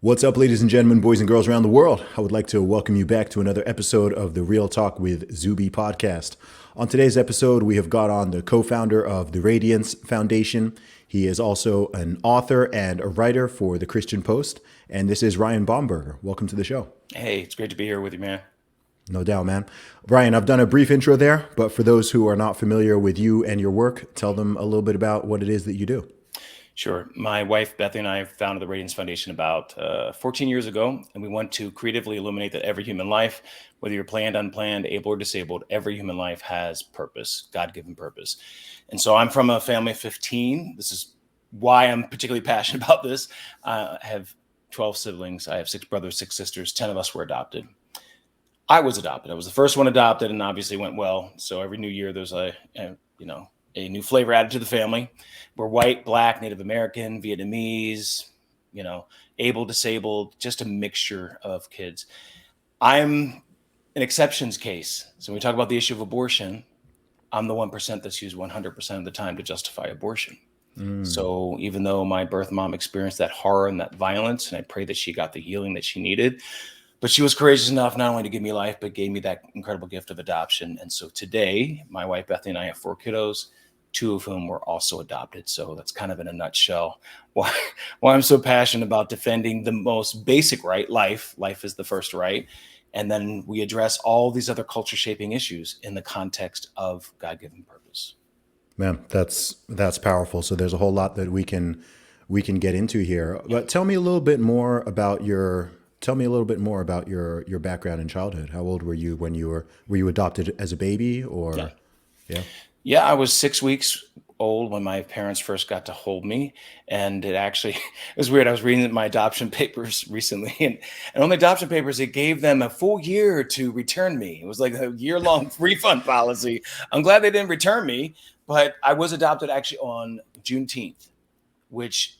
What's up, ladies and gentlemen, boys and girls around the world? I would like to welcome you back to another episode of the Real Talk with Zuby podcast. On today's episode, we have got on the co-founder of the Radiance Foundation. He is also an author and a writer for the Christian Post, and this is Ryan Bomberger. Welcome to the show. Hey, it's great to be here with you, man. No doubt, man. Ryan, I've done a brief intro there, but for those who are not familiar with you and your work, tell them a little bit about what it is that you do. Sure. My wife, Bethany, and I founded the Radiance Foundation about 14 years ago, and we want to creatively illuminate that every human life, whether you're planned, unplanned, able, or disabled, every human life has purpose, God-given purpose. And so I'm from a family of 15. This is why I'm particularly passionate about this. I have 12 siblings. I have 6 brothers, 6 sisters. 10 of us were adopted. I was adopted. I was the first one adopted, and obviously went well. So every new year, there's a new flavor added to the family. We're white, black, Native American, Vietnamese, able, disabled, just a mixture of kids. I'm an exceptions case. So when we talk about the issue of abortion, I'm the 1% that's used 100% of the time to justify abortion. So even though my birth mom experienced that horror and that violence, and I pray that she got the healing that she needed, but she was courageous enough not only to give me life, but gave me that incredible gift of adoption. And so today, my wife, Bethany, and I have 4 kiddos, 2 of whom were also adopted. So that's kind of in a nutshell why I'm so passionate about defending the most basic right, life. Life is the first right. And then we address all these other culture shaping issues in the context of God-given purpose. Man, that's powerful. So there's a whole lot that we can get into here. But tell me a little bit more about your background in childhood. How old were you when were you adopted as a baby or yeah? Yeah, I was 6 weeks old when my parents first got to hold me. And it was weird. I was reading my adoption papers recently, and on the adoption papers, it gave them a full year to return me. It was like a year-long refund policy. I'm glad they didn't return me, but I was adopted actually on Juneteenth, which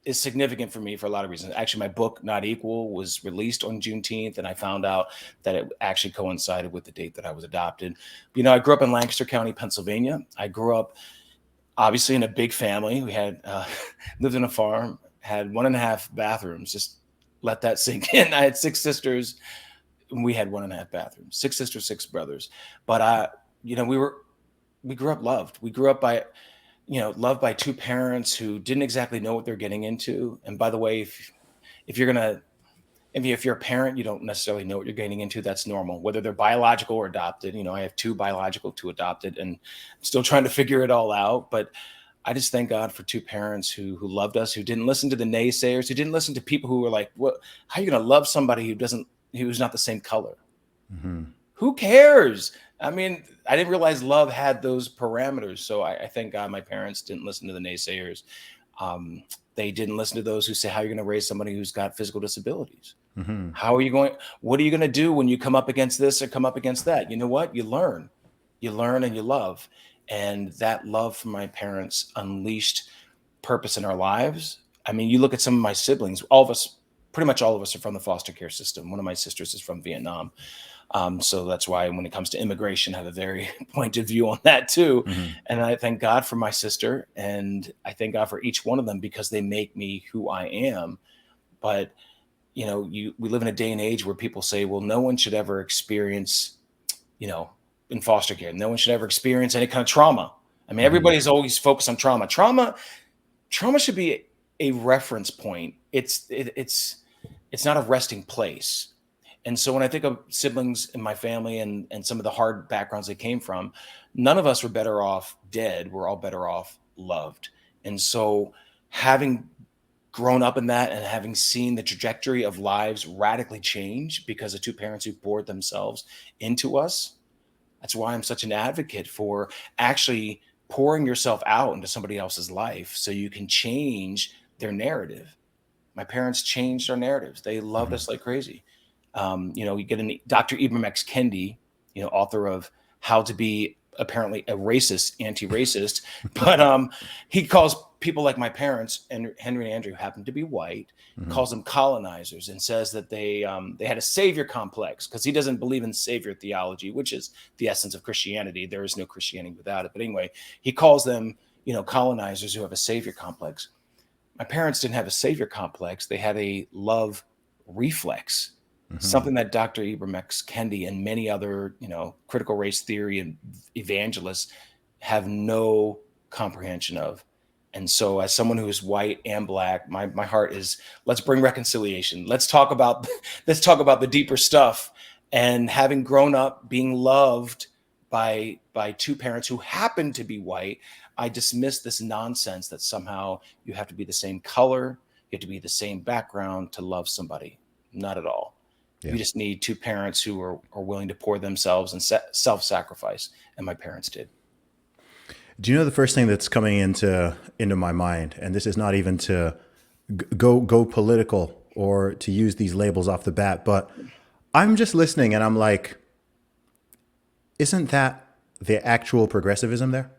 is significant for me for a lot of reasons. Actually, my book, Not Equal, was released on Juneteenth, and I found out that it actually coincided with the date that I was adopted. I grew up in Lancaster County, Pennsylvania. I grew up obviously in a big family. We had lived on a farm, had 1.5 bathrooms. Just let that sink in. I had 6 sisters, and we had 1.5 bathrooms. 6 sisters, 6 brothers. But we grew up loved. We grew up loved by 2 parents who didn't exactly know what they're getting into. And by the way, if you're a parent, you don't necessarily know what you're getting into. That's normal, whether they're biological or adopted. I have 2 biological, 2 adopted, and I'm still trying to figure it all out. But I just thank God for 2 parents who loved us, who didn't listen to the naysayers, who didn't listen to people who were like, "What? How are you going to love somebody who's not the same color? Mm-hmm. Who cares?" I mean, I didn't realize love had those parameters. So I thank God my parents didn't listen to the naysayers. They didn't listen to those who say, how are you going to raise somebody who's got physical disabilities? Mm-hmm. What are you going to do when you come up against this or come up against that? You know what? You learn and you love. And that love from my parents unleashed purpose in our lives. I mean, you look at some of my siblings, pretty much all of us are from the foster care system. One of my sisters is from Vietnam. So that's why when it comes to immigration, I have a very pointed view on that too. Mm-hmm. And I thank God for my sister, and I thank God for each one of them because they make me who I am. But, we live in a day and age where people say, well, no one should ever experience, in foster care, no one should ever experience any kind of trauma. I mean, everybody's always focused on trauma. Trauma should be a reference point. It's not a resting place. And so when I think of siblings in my family and some of the hard backgrounds they came from, none of us were better off dead. We're all better off loved. And so having grown up in that and having seen the trajectory of lives radically change because of 2 parents who poured themselves into us, that's why I'm such an advocate for actually pouring yourself out into somebody else's life so you can change their narrative. My parents changed our narratives. They loved us like crazy. You get Dr. Ibram X. Kendi, author of How to Be apparently a racist, anti-racist, but he calls people like my parents and Henry and Andrew, who happen to be white, calls them colonizers, and says that they had a savior complex because he doesn't believe in savior theology, which is the essence of Christianity. There is no Christianity without it. But anyway, he calls them, colonizers who have a savior complex. my parents didn't have a savior complex. They had a love reflex, Hmm. something that Dr. Ibram X. Kendi and many other, critical race theory and evangelists have no comprehension of. And so as someone who is white and black, my heart is, let's bring reconciliation. Let's talk about let's talk about the deeper stuff. And having grown up being loved by two parents who happen to be white, I dismiss this nonsense that somehow you have to be the same color, you have to be the same background to love somebody. Not at all. Yeah. You just need two parents who are willing to pour themselves and self-sacrifice. And my parents did. Do you know the first thing that's coming into my mind, and this is not even to go political or to use these labels off the bat, but I'm just listening and I'm like, isn't that the actual progressivism there?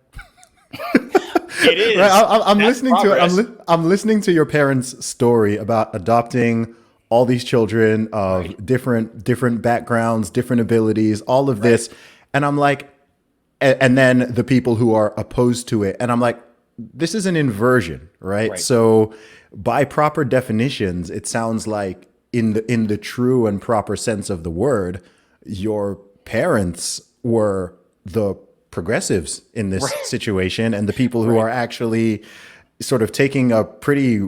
It Right? is. I'm That's listening to it. progress. I'm listening to your parents' story about adopting all these children of Right. different backgrounds, different abilities, all of Right. this, and I'm like, and then the people who are opposed to it, and I'm like, this is an inversion, right? Right. So by proper definitions, it sounds like in the true and proper sense of the word, your parents were the progressives in this Right. situation, and the people who Right. are actually sort of taking a pretty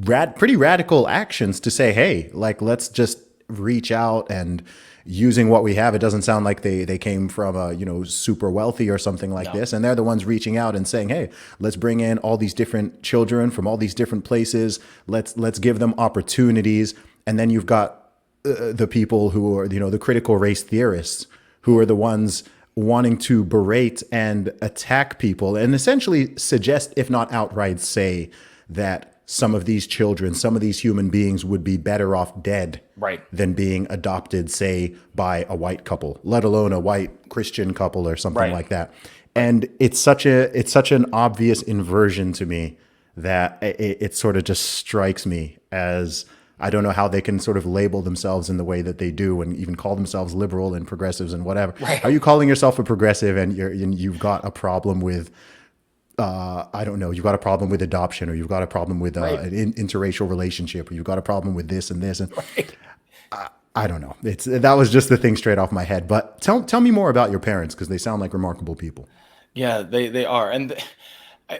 radical actions to say, hey, like, let's just reach out and using what we have. It doesn't sound like they came from a, super wealthy or something like No. this, and they're the ones reaching out and saying, hey, let's bring in all these different children from all these different places. Let's give them opportunities. And then you've got the people who are, the critical race theorists, who are the ones wanting to berate and attack people and essentially suggest, if not outright say, that some of these children, some of these human beings would be better off dead Right. than being adopted, say, by a white couple, let alone a white Christian couple or something Right. like that. Right. And it's such an obvious inversion to me that it sort of just strikes me as, I don't know how they can sort of label themselves in the way that they do and even call themselves liberal and progressives and whatever. Right. How are you calling yourself a progressive and you've got a problem with, I don't know, you've got a problem with adoption, or you've got a problem with Right. an interracial relationship, or you've got a problem with this and this, and Right. I don't know. That was just the thing straight off my head. But tell me more about your parents, because they sound like remarkable people. Yeah, they are. And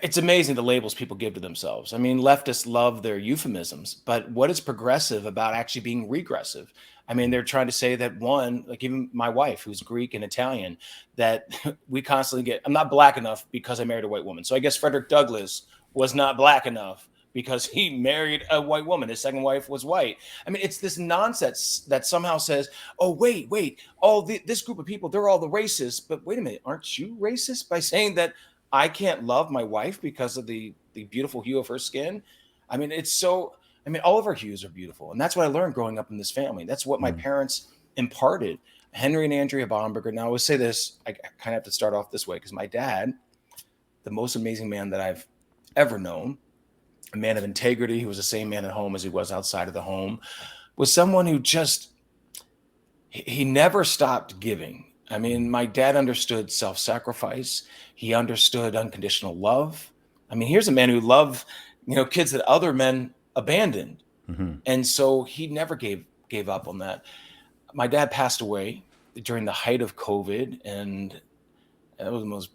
it's amazing the labels people give to themselves. I mean, leftists love their euphemisms, but what is progressive about actually being regressive? I mean, they're trying to say that one, like even my wife, who's Greek and Italian, that we constantly get, I'm not black enough because I married a white woman. So I guess Frederick Douglass was not black enough because he married a white woman. His second wife was white. I mean, it's this nonsense that somehow says, oh, wait, this group of people, they're all the racists. But wait a minute, aren't you racist by saying that I can't love my wife because of the beautiful hue of her skin? I memean, it's so. I mean, all of our hues are beautiful, and that's what I learned growing up in this family. That's what my Mm. parents imparted. Henry and Andrea Bomberger. Now, I would say this. I kind of have to start off this way because my dad, the most amazing man that I've ever known, a man of integrity who was the same man at home as he was outside of the home, was someone who just he never stopped giving. I mean, my dad understood self-sacrifice. He understood unconditional love. I mean, here's a man who loved, kids that other men abandoned. Hmm. And so he never gave up on that. My dad passed away during the height of COVID, and that was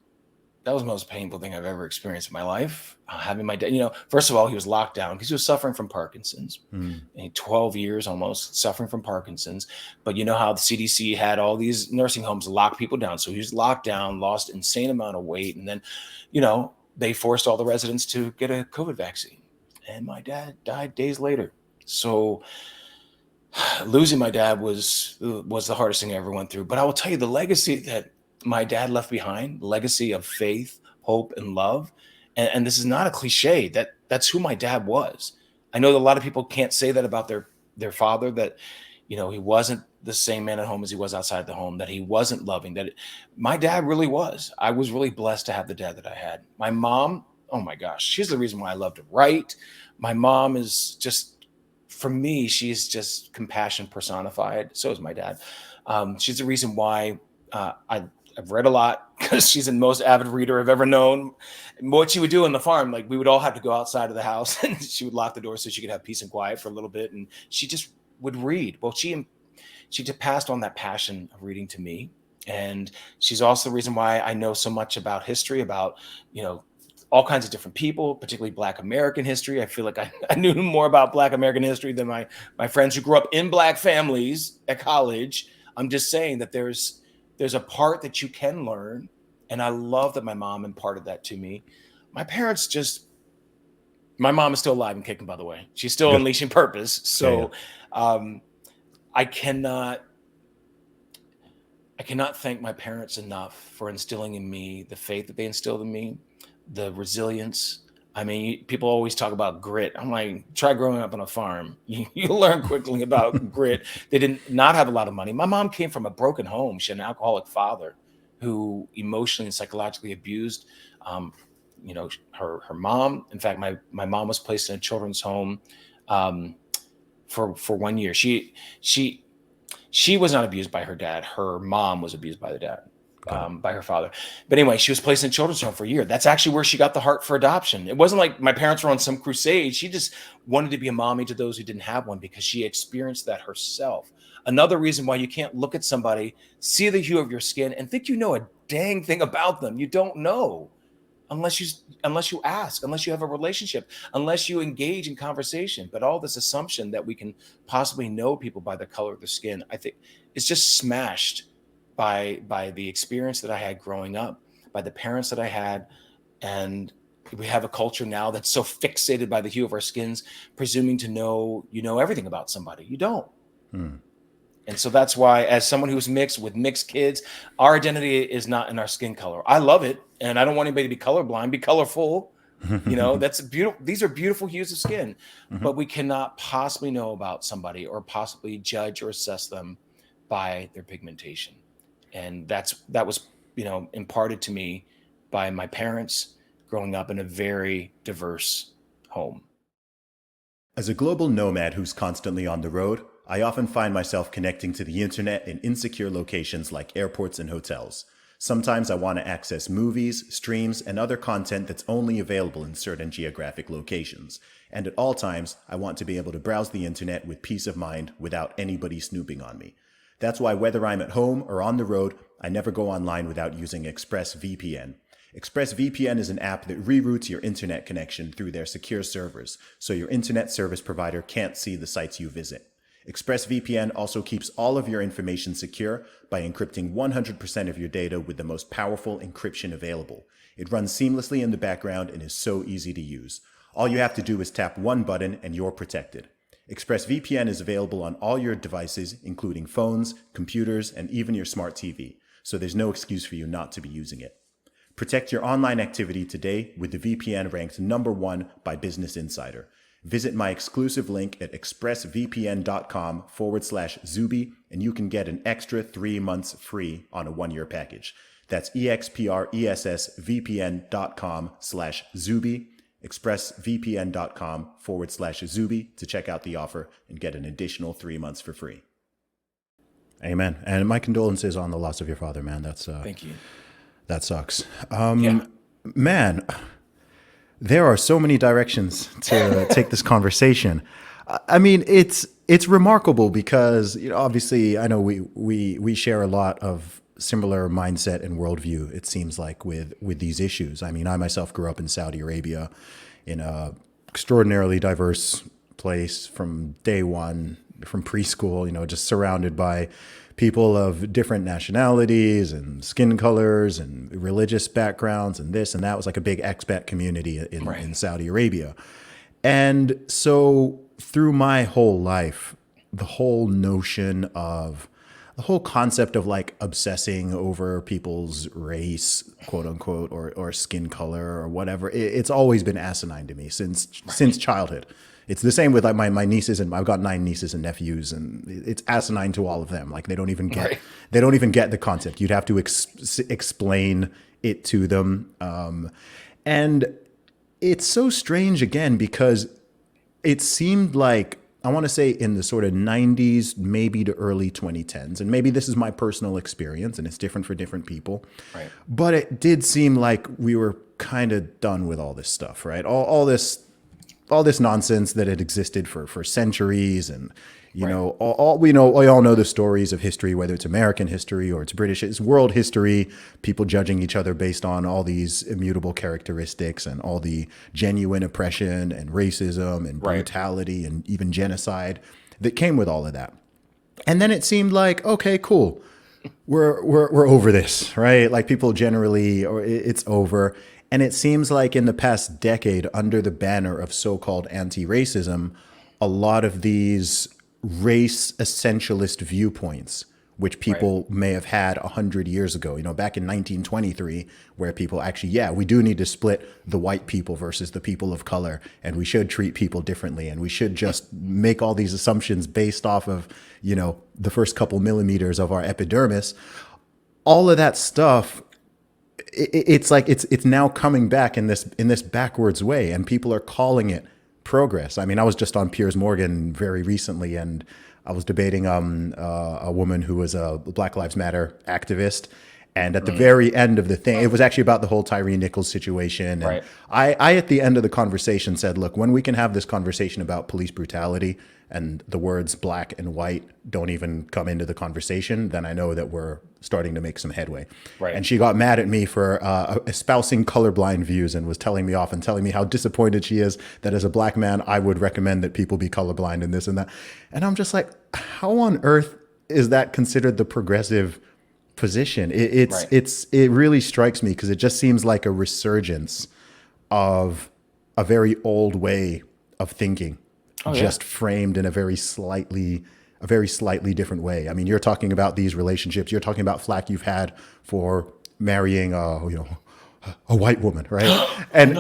the most painful thing I've ever experienced in my life. Having my dad, first of all, he was locked down because he was suffering from Parkinson's. Mm. And 12 years almost suffering from Parkinson's. But you know how the CDC had all these nursing homes lock people down. So he was locked down, lost insane amount of weight. And then, they forced all the residents to get a COVID vaccine. And my dad died days later. So losing my dad was the hardest thing I ever went through. But I will tell you the legacy that my dad left behind, legacy of faith, hope, and love. And this is not a cliche. That's who my dad was. I know that a lot of people can't say that about their father, that he wasn't the same man at home as he was outside the home, that he wasn't loving, my dad really was. I was really blessed to have the dad that I had. My mom, oh my gosh, she's the reason why I love to write. My mom is just, for me, she's just compassion personified. So is my dad. She's the reason why I I've read a lot because she's the most avid reader I've ever known. And what she would do on the farm, like we would all have to go outside of the house and she would lock the door so she could have peace and quiet for a little bit. And she just would read. Well, she just passed on that passion of reading to me. And she's also the reason why I know so much about history, about, all kinds of different people, particularly Black American history. I feel like I knew more about Black American history than my friends who grew up in Black families at college. I'm just saying that there's a part that you can learn. And I love that my mom imparted that to me. My mom is still alive and kicking, by the way. She's still unleashing purpose. So I cannot thank my parents enough for instilling in me the faith that they instilled in me, the resilience. I mean, people always talk about grit. I'm like, try growing up on a farm. You learn quickly about grit. They did not have a lot of money. My mom came from a broken home. She had an alcoholic father who emotionally and psychologically abused, her mom. In fact, my mom was placed in a children's home for 1 year. She was not abused by her dad. Her mom was abused by the dad. By her father. But anyway, she was placed in children's home for a year. That's actually where she got the heart for adoption. It wasn't like my parents were on some crusade. She just wanted to be a mommy to those who didn't have one because she experienced that herself. Another reason why you can't look at somebody, see the hue of your skin, and think you know a dang thing about them. You don't know unless you ask, unless you have a relationship, unless you engage in conversation. But all this assumption that we can possibly know people by the color of their skin, I think it's just smashed by the experience that I had growing up, by the parents that I had. And we have a culture now that's so fixated by the hue of our skins, presuming to know, everything about somebody. You don't. And so that's why, as someone who's mixed with mixed kids, our identity is not in our skin color. I love it. And I don't want anybody to be colorblind, be colorful. That's beautiful. These are beautiful hues of skin, but we cannot possibly know about somebody or possibly judge or assess them by their pigmentation. And that was, imparted to me by my parents growing up in a very diverse home. As a global nomad who's constantly on the road, I often find myself connecting to the internet in insecure locations like airports and hotels. Sometimes I want to access movies, streams, and other content that's only available in certain geographic locations. And at all times, I want to be able to browse the internet with peace of mind without anybody snooping on me. That's why whether I'm at home or on the road, I never go online without using ExpressVPN. ExpressVPN is an app that reroutes your internet connection through their secure servers, so your internet service provider can't see the sites you visit. ExpressVPN also keeps all of your information secure by encrypting 100% of your data with the most powerful encryption available. It runs seamlessly in the background and is so easy to use. All you have to do is tap one button and you're protected. ExpressVPN is available on all your devices, including phones, computers, and even your smart TV, so there's no excuse for you not to be using it. Protect your online activity today with the VPN ranked #1 by Business Insider. Visit my exclusive link at expressvpn.com/Zuby, and you can get an extra 3 months free on a 1-year package. That's expressvpn.com/Zuby. expressvpn.com/Zuby to check out the offer and get an additional 3 months for free. Amen. And my condolences on the loss of your father, man. Thank you. That sucks. Man, there are so many directions to take this conversation. I mean, it's remarkable because, obviously I know we share a lot of similar mindset and worldview, it seems like, with these issues. I mean, I myself grew up in Saudi Arabia in a extraordinarily diverse place from day one, from preschool, just surrounded by people of different nationalities and skin colors and religious backgrounds and this and that. It was like a big expat community in Saudi Arabia. And so through my whole life, the whole concept of like obsessing over people's race, quote unquote, or skin color or whatever, it's always been asinine to me since childhood. It's the same with like my nieces, and I've got 9 nieces and nephews, and it's asinine to all of them. Like they don't even get the concept. You'd have to explain it to them. And it's so strange again, because it seemed like I want to say in the sort of 90s, maybe to early 2010s. And maybe this is my personal experience and it's different for different people. Right. But it did seem like we were kind of done with all this stuff, right? All this nonsense that had existed for centuries. And, you know, we all know the stories of history, whether it's American history or it's British, it's world history, people judging each other based on all these immutable characteristics and all the genuine oppression and racism and brutality and even genocide that came with all of that. And then it seemed like, okay, cool. We're over this, right? Like people generally, or it's over. And it seems like in the past decade, under the banner of so-called anti-racism, a lot of these race essentialist viewpoints, which people may have had 100 years ago, you know, back in 1923, where people actually, yeah, we do need to split the white people versus the people of color, and we should treat people differently, and we should just make all these assumptions based off of, you know, the first couple millimeters of our epidermis. All of that stuff, it's like it's now coming back in this backwards way, and people are calling it progress. I mean, I was just on Piers Morgan very recently, and I was debating a woman who was a Black Lives Matter activist. And at the very end of the thing, it was actually about the whole Tyree Nichols situation. And I, at the end of the conversation, said, look, when we can have this conversation about police brutality and the words black and white don't even come into the conversation, then I know that we're starting to make some headway. And she got mad at me for espousing colorblind views and was telling me off and telling me how disappointed she is that as a black man, I would recommend that people be colorblind and this and that. And I'm just like, how on earth is that considered the progressive position? It really strikes me because it just seems like a resurgence of a very old way of thinking, just framed in a very slightly different way. I mean, you're talking about these relationships. You're talking about flack you've had for marrying, a white woman, right? And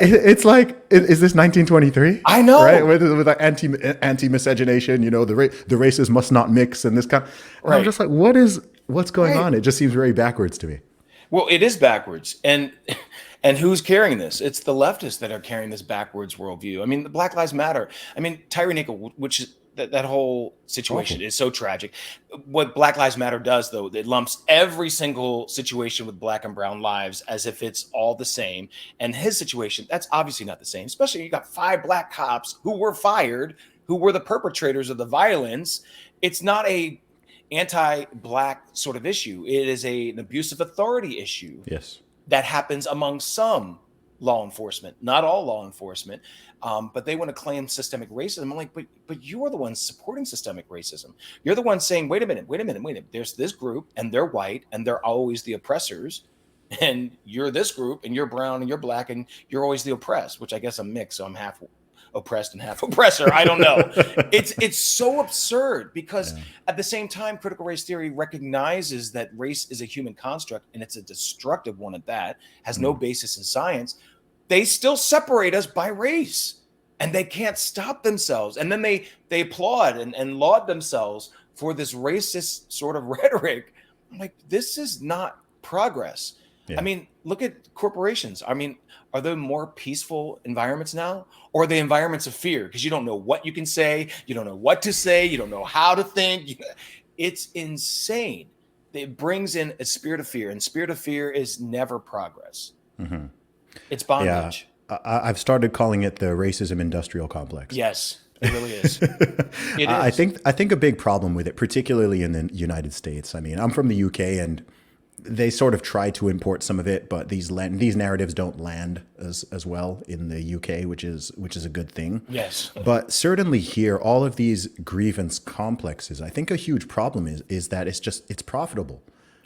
it's like, is this 1923? I know, right? With like anti-miscegenation, you know, the races must not mix and this kind. And I'm just like, what's going on? It just seems very backwards to me. Well, it is backwards, and who's carrying this? It's the leftists that are carrying this backwards worldview. I mean, the Black Lives Matter. I mean, Tyree Nichols, which is that whole situation is so tragic. What Black Lives Matter does, though, it lumps every single situation with black and brown lives as if it's all the same. And his situation, that's obviously not the same. Especially you got 5 black cops who were fired, who were the perpetrators of the violence. It's not a anti-black sort of issue. It is an abuse of authority issue. Yes, that happens among some law enforcement, not all law enforcement, but they want to claim systemic racism. I'm like, but you are the ones supporting systemic racism. You're the ones saying, wait a minute. There's this group, and they're white, and they're always the oppressors, and you're this group, and you're brown, and you're black, and you're always the oppressed. Which I guess I'm mixed, so I'm half oppressed and half oppressor. I don't know. It's so absurd because at the same time, critical race theory recognizes that race is a human construct and it's a destructive one at that, has no basis in science. They still separate us by race and they can't stop themselves. And then they applaud and laud themselves for this racist sort of rhetoric. I'm like, this is not progress. I mean, look at corporations. I mean, are there more peaceful environments now? Or are they environments of fear? Because you don't know what you can say. You don't know what to say. You don't know how to think. It's insane. It brings in a spirit of fear. And spirit of fear is never progress. It's bondage. Yeah, I've started calling it the racism industrial complex. Yes, it really is. It is. I think a big problem with it, particularly in the United States. I mean, I'm from the UK and they sort of try to import some of it, but these narratives don't land as well in the UK, which is a good thing. Yes. But certainly here, all of these grievance complexes, I think a huge problem is that it's profitable.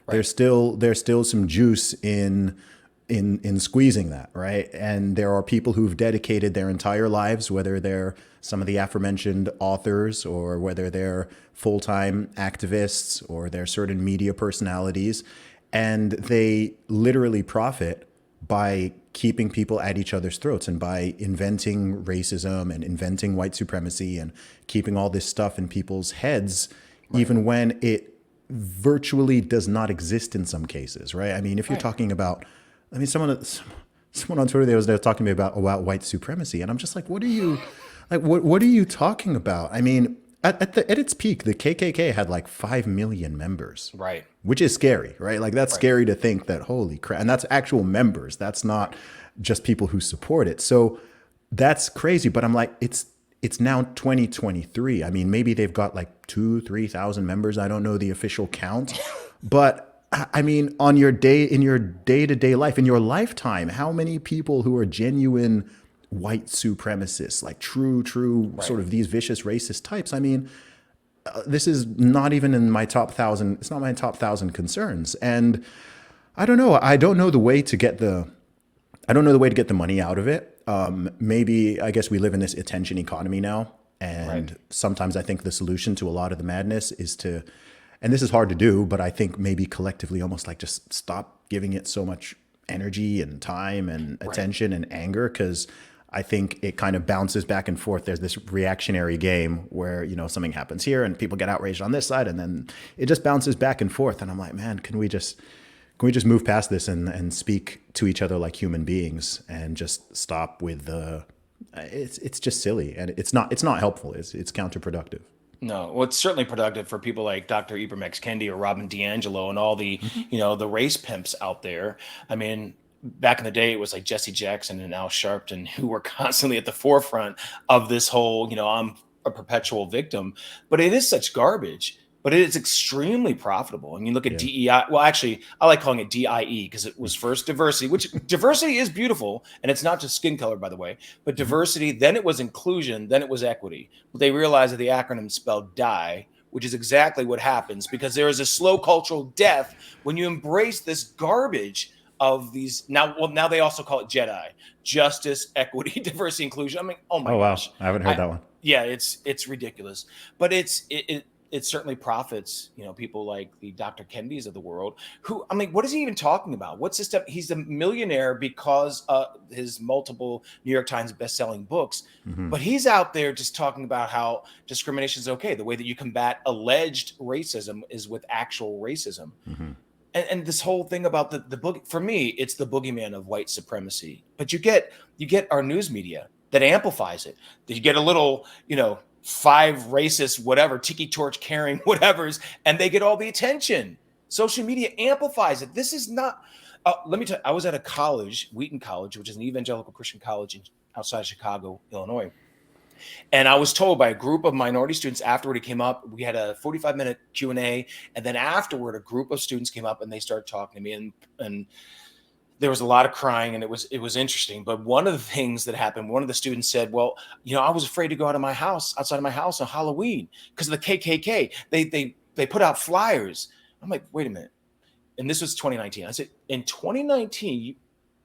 There's still some juice in squeezing that, right? And there are people who've dedicated their entire lives, whether they're some of the aforementioned authors or whether they're full-time activists or they're certain media personalities, and they literally profit by keeping people at each other's throats and by inventing racism and inventing white supremacy and keeping all this stuff in people's heads, even when it virtually does not exist in some cases, right? I mean, if you're talking about, I mean, someone on Twitter, they were talking to me about white supremacy, and I'm just like, what are you Like, what are you talking about? I mean, at its peak, the KKK had like 5 million members, Right. which is scary, right? Like, that's Right. scary to think that, holy crap. And that's actual members. That's not just people who support it. So that's crazy. But I'm like, it's now 2023. I mean, maybe they've got like 3,000 members. I don't know the official count, but I mean, on your day, in your day-to-day life, in your lifetime, how many people who are genuine white supremacists, like true Right. sort of these vicious racist types? I mean, this is not even in my top 1,000. It's not my top 1,000 concerns. And I don't know. I don't know the way to get the money out of it. Maybe, I guess we live in this attention economy now. Right. And sometimes I think the solution to a lot of the madness is to, and this is hard to do, but I think maybe collectively almost like just stop giving it so much energy and time and Right. attention and anger. Cause I think it kind of bounces back and forth. There's this reactionary game where, something happens here and people get outraged on this side and then it just bounces back and forth. And I'm like, man, can we just move past this and speak to each other like human beings and just stop with the it's just silly and it's not helpful. It's counterproductive. No, well, it's certainly productive for people like Dr. Ibram X. Kendi or Robin DiAngelo and all the, the race pimps out there. I mean, back in the day, it was like Jesse Jackson and Al Sharpton who were constantly at the forefront of this whole, I'm a perpetual victim. But it is such garbage. But it is extremely profitable. And you look at Yeah. DEI. Well, actually, I like calling it DIE because it was first diversity, which diversity is beautiful. And it's not just skin color, by the way, but diversity, then it was inclusion, then it was equity. But they realized that the acronym spelled DIE, which is exactly what happens because there is a slow cultural death when you embrace this garbage of these. Now they also call it JEDI, justice, equity, diversity, inclusion. I mean, oh my Oh wow, gosh. I haven't heard that one. Yeah, it's ridiculous. But it certainly profits, people like the Dr. Kendis of the world who, I mean, what is he even talking about? What's this stuff? He's a millionaire because his multiple New York Times bestselling books, but he's out there just talking about how discrimination is okay. The way that you combat alleged racism is with actual racism. And this whole thing about the book, for me, it's the boogeyman of white supremacy. But you get our news media that amplifies it. That you get a little, 5 racist, whatever, tiki torch carrying whatevers, and they get all the attention. Social media amplifies it. This is not, let me tell you, I was at a college, Wheaton College, which is an evangelical Christian college outside Chicago, Illinois. And I was told by a group of minority students afterward, it came up, we had a 45-minute Q&A. And then afterward, a group of students came up and they started talking to me and there was a lot of crying and it was interesting. But one of the things that happened, one of the students said, well, I was afraid to go outside of my house on Halloween because of the KKK. They put out flyers. I'm like, wait a minute. And this was 2019. I said, in 2019,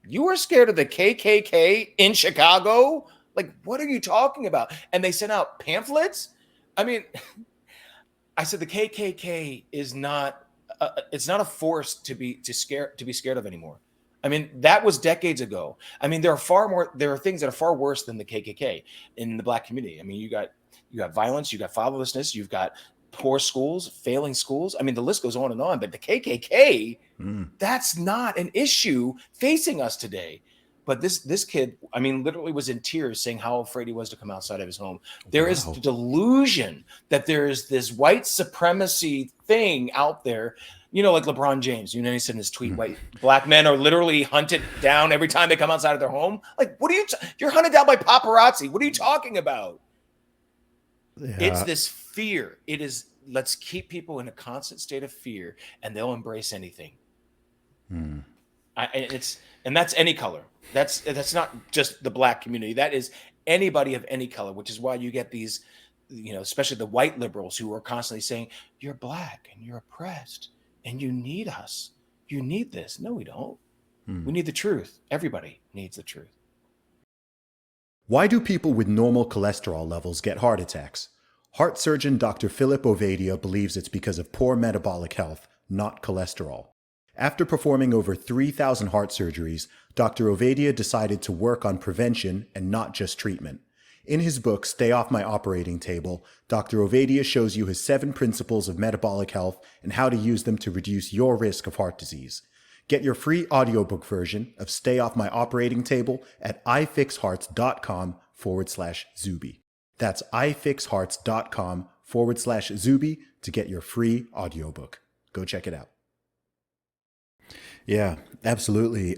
you were scared of the KKK in Chicago? Like, what are you talking about? And they sent out pamphlets. I mean, I said, the KKK is not, it's not a force to be scared of anymore. I mean, that was decades ago. I mean, there are things that are far worse than the KKK in the Black community. I mean, you got violence, you got fatherlessness, you've got poor schools, failing schools. I mean, the list goes on and on, but the KKK, that's not an issue facing us today. But this kid, I mean, literally was in tears saying how afraid he was to come outside of his home. There is the delusion that there is this white supremacy thing out there. Like LeBron James, he said in his tweet, black men are literally hunted down every time they come outside of their home. Like, what are you're hunted down by paparazzi. What are you talking about? Yeah. It's this fear. It is, let's keep people in a constant state of fear and they'll embrace anything. And that's any color. That's not just the Black community. That is anybody of any color, which is why you get these, especially the white liberals who are constantly saying, you're Black and you're oppressed and you need us. You need this. No, we don't. We need the truth. Everybody needs the truth. Why do people with normal cholesterol levels get heart attacks? Heart surgeon Dr. Philip Ovadia believes it's because of poor metabolic health, not cholesterol. After performing over 3,000 heart surgeries, Dr. Ovadia decided to work on prevention and not just treatment. In his book, Stay Off My Operating Table, Dr. Ovadia shows you his 7 principles of metabolic health and how to use them to reduce your risk of heart disease. Get your free audiobook version of Stay Off My Operating Table at ifixhearts.com/Zuby. That's ifixhearts.com/Zuby to get your free audiobook. Go check it out. Yeah, absolutely.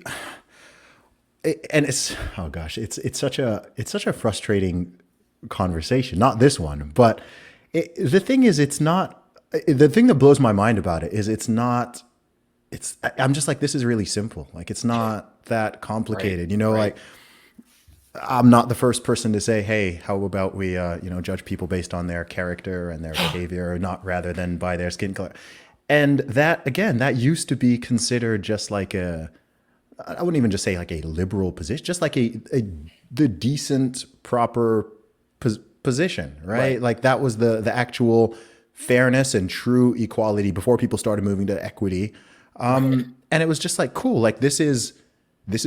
And it's, oh gosh, it's such a frustrating conversation. Not this one, but the thing is, it's not. The thing that blows my mind about it is it's not. I'm just like, this is really simple. Like, it's not that complicated. Like, I'm not the first person to say, hey, how about we judge people based on their character and their behavior, not rather than by their skin color. And that, again, that used to be considered just like I wouldn't even just say like a liberal position, just like the decent, proper position, right? Like, that was the actual fairness and true equality before people started moving to equity. And it was just like, cool, like, this is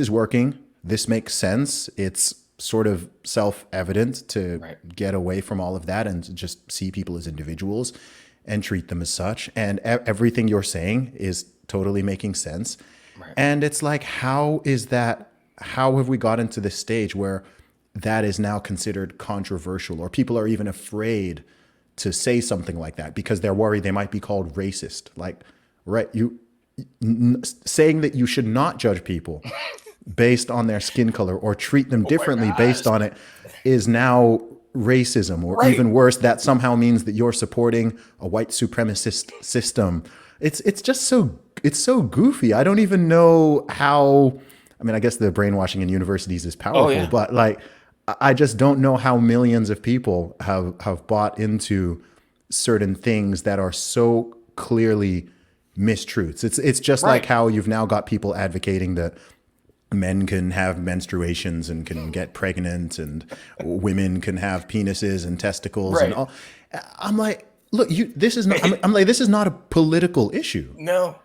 working. This makes sense. It's sort of self-evident to get away from all of that and just see people as individuals and treat them as such. And everything you're saying is totally making sense. And it's like, how have we gotten to this stage where that is now considered controversial, or people are even afraid to say something like that because they're worried they might be called racist? Like, saying that you should not judge people based on their skin color or treat them differently based on it is now racism, or even worse, that somehow means that you're supporting a white supremacist system. It's just so goofy. I don't even know how. I mean, I guess the brainwashing in universities is powerful, but like, I just don't know how millions of people have bought into certain things that are so clearly mistruths. It's just like how you've now got people advocating that men can have menstruations and can get pregnant, and women can have penises and testicles and all. I'm like, look, this is not. I'm like, this is not a political issue. No.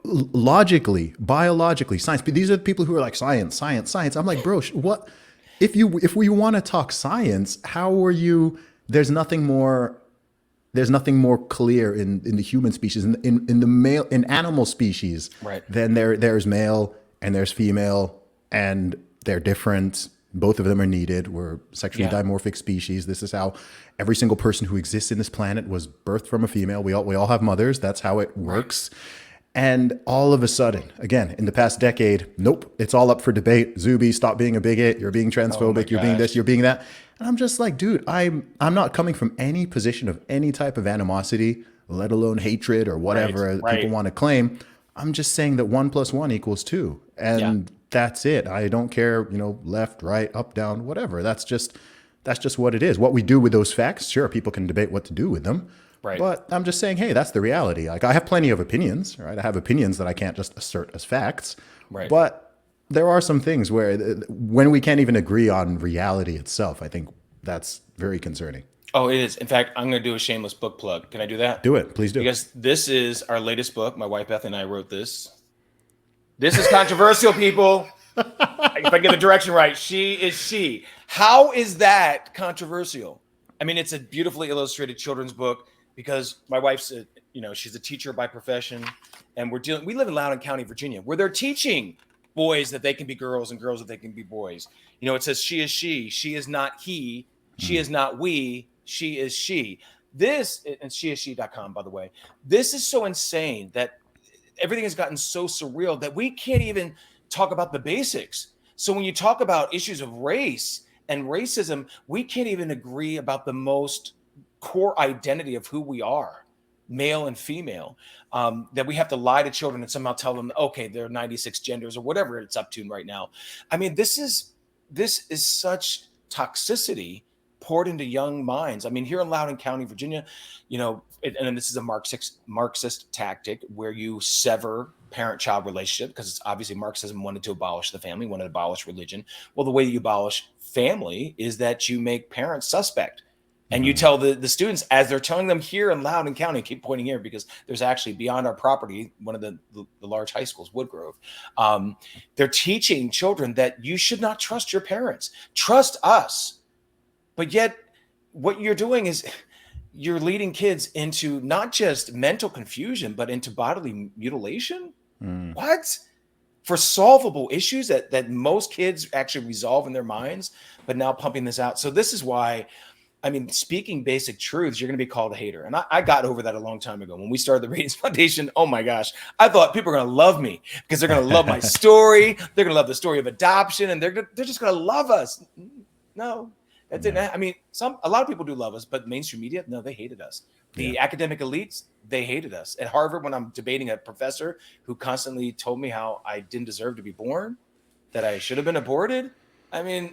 Logically, biologically, science. But these are the people who are like, science. I'm like, bro, what? If we want to talk science, how are you? There's nothing more clear in the human species, in the male, in animal species, than there's male and there's female, and they're different. Both of them are needed. We're sexually dimorphic species. This is how every single person who exists in this planet was birthed from a female. We all have mothers. That's how it works. And all of a sudden, again, in the past decade, nope, it's all up for debate. Zuby, stop being a bigot. You're being transphobic. You're being this. You're being that. And I'm just like, dude, I'm not coming from any position of any type of animosity, let alone hatred or whatever people want to claim. I'm just saying that 1 + 1 = 2, and that's it. I don't care, left, right, up, down, whatever. That's just what it is. What we do with those facts, sure, people can debate what to do with them. But I'm just saying, hey, that's the reality. Like, I have plenty of opinions, right? I have opinions that I can't just assert as facts. But there are some things where when we can't even agree on reality itself, I think that's very concerning. Oh, it is. In fact, I'm going to do a shameless book plug. Can I do that? Do it. Please do. Because this is our latest book. My wife, Bethany, and I wrote this. This is controversial, people. If I get the direction right, she is she. How is that controversial? I mean, it's a beautifully illustrated children's book because my wife's, she's a teacher by profession, and we live in Loudoun County, Virginia, where they're teaching boys that they can be girls and girls that they can be boys. It says she is she. She is not he. She is not we. She is she. This, and sheisshe.com, by the way, this is so insane that everything has gotten so surreal that we can't even talk about the basics. So when you talk about issues of race and racism, we can't even agree about the most core identity of who we are, male and female, that we have to lie to children and somehow tell them, okay, there are 96 genders or whatever it's up to right now. I mean, this is such toxicity poured into young minds. I mean, here in Loudoun County, Virginia, and this is a Marxist tactic where you sever parent-child relationship, because it's obviously Marxism wanted to abolish the family, wanted to abolish religion. Well, the way you abolish family is that you make parents suspect. And you tell the students, as they're telling them here in Loudoun County, keep pointing here because there's actually beyond our property, one of the large high schools, Woodgrove, they're teaching children that you should not trust your parents. Trust us. But yet what you're doing is you're leading kids into not just mental confusion, but into bodily mutilation. What? For solvable issues that most kids actually resolve in their minds, but now pumping this out. So this is why I mean, speaking basic truths, you're going to be called a hater. And I got over that a long time ago. When we started the Radiance Foundation, oh my gosh, I thought people are going to love me because they're going to love my story. They're going to love the story of adoption, and they're just going to love us. No, that didn't. I mean, a lot of people do love us, but mainstream media, no, they hated us. The academic elites, they hated us. At Harvard, when I'm debating a professor who constantly told me how I didn't deserve to be born, that I should have been aborted. I mean,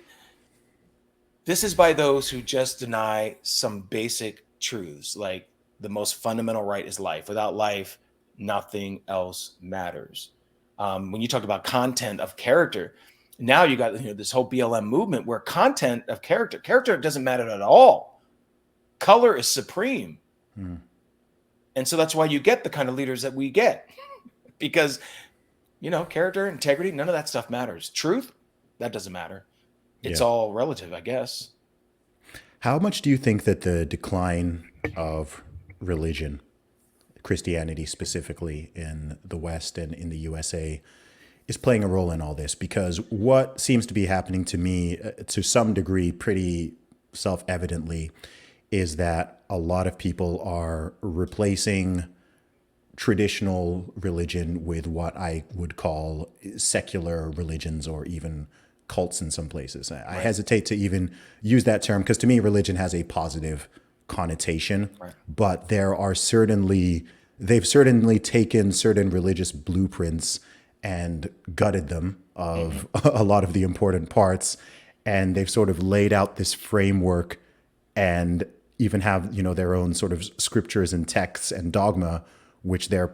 this is by those who just deny some basic truths, like the most fundamental right is life. Without life, nothing else matters. When you talk about content of character, now you got this whole BLM movement where content of character doesn't matter at all. Color is supreme. And so that's why you get the kind of leaders that we get, because character, integrity, none of that stuff matters. Truth, that doesn't matter. It's all relative, I guess. How much do you think that the decline of religion, Christianity specifically in the West and in the USA, is playing a role in all this? Because what seems to be happening to me, to some degree, pretty self-evidently, is that a lot of people are replacing traditional religion with what I would call secular religions, or even cults in some places. I hesitate to even use that term because to me, religion has a positive connotation, but they've certainly taken certain religious blueprints and gutted them of a lot of the important parts. And they've sort of laid out this framework and even have, their own sort of scriptures and texts and dogma, which they're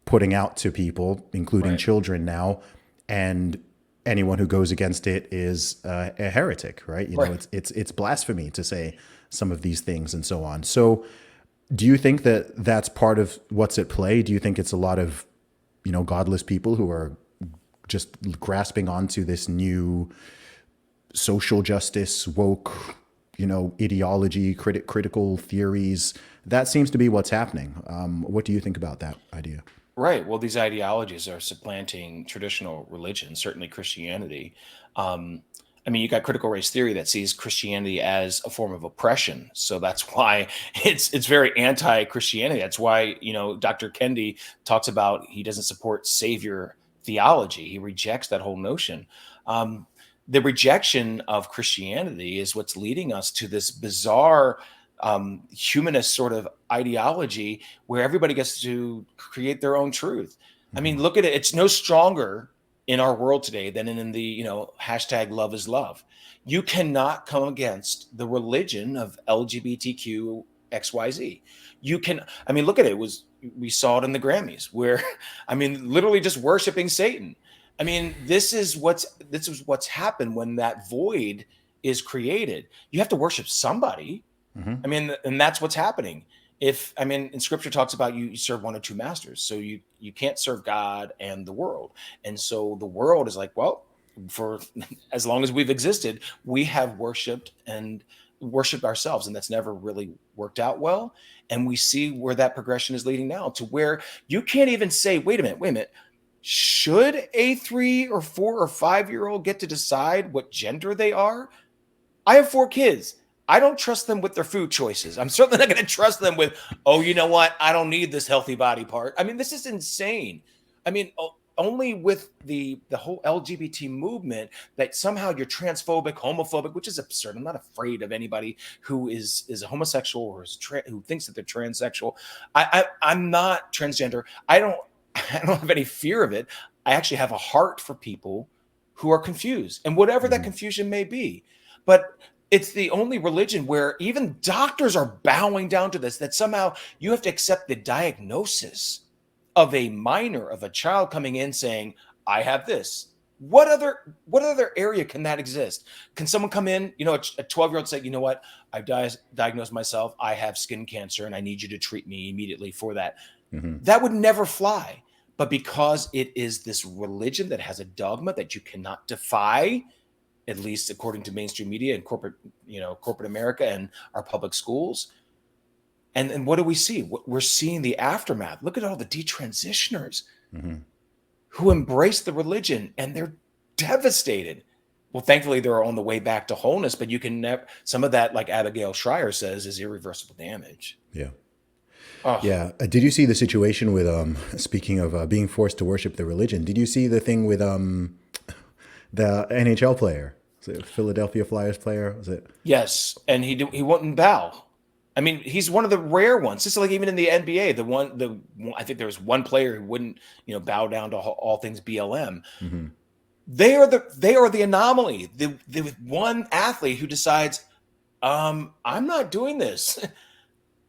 putting out to people, including children now. And anyone who goes against it is a heretic, right? It's blasphemy to say some of these things and so on. So do you think that that's part of what's at play? Do you think it's a lot of, godless people who are just grasping onto this new social justice, woke, ideology, critical theories? That seems to be what's happening. What do you think about that idea? Right. Well, these ideologies are supplanting traditional religion, certainly Christianity. I mean, you got critical race theory that sees Christianity as a form of oppression. So that's why it's very anti-Christianity. That's why, Dr. Kendi talks about he doesn't support savior theology. He rejects that whole notion. The rejection of Christianity is what's leading us to this bizarre humanist sort of ideology where everybody gets to create their own truth. I mean, look at it. It's no stronger in our world today than in the, hashtag love is love. You cannot come against the religion of LGBTQ XYZ. Look at it. We saw it in the Grammys where, literally just worshiping Satan. This is what's happened when that void is created. You have to worship somebody. And that's what's happening. And scripture talks about you serve one or two masters. So you can't serve God and the world. And so the world is like, well, for as long as we've existed, we have worshipped ourselves. And that's never really worked out well. And we see where that progression is leading now to where you can't even say, wait a minute. Should a 3 or 4 or 5-year-old get to decide what gender they are? I have 4 kids. I don't trust them with their food choices. I'm certainly not going to trust them with, oh, you know what? I don't need this healthy body part. This is insane. Only with the whole LGBT movement that somehow you're transphobic, homophobic, which is absurd. I'm not afraid of anybody who is a homosexual or who thinks that they're transsexual. I'm not transgender. I don't have any fear of it. I actually have a heart for people who are confused and whatever that confusion may be. But it's the only religion where even doctors are bowing down to this, that somehow you have to accept the diagnosis of a minor, of a child coming in saying, I have this. What other area can that exist? Can someone come in, a 12-year-old say, you know what, I've diagnosed myself, I have skin cancer and I need you to treat me immediately for that. That would never fly. But because it is this religion that has a dogma that you cannot defy, at least according to mainstream media and corporate America and our public schools. And what do we see? We're seeing the aftermath. Look at all the detransitioners who embrace the religion and they're devastated. Well, thankfully they're on the way back to wholeness, but you can never, some of that, like Abigail Schreier says, is irreversible damage. Yeah. Oh, Yeah. Did you see the situation with speaking of being forced to worship the religion? Did you see the thing with the NHL player? Was it Philadelphia Flyers player? Was it? yes. And he wouldn't bow. I mean, he's one of the rare ones. Just like even in the NBA, I think there was one player who wouldn't, bow down to all things BLM. Mm-hmm. They are the anomaly. The one athlete who decides, I'm not doing this.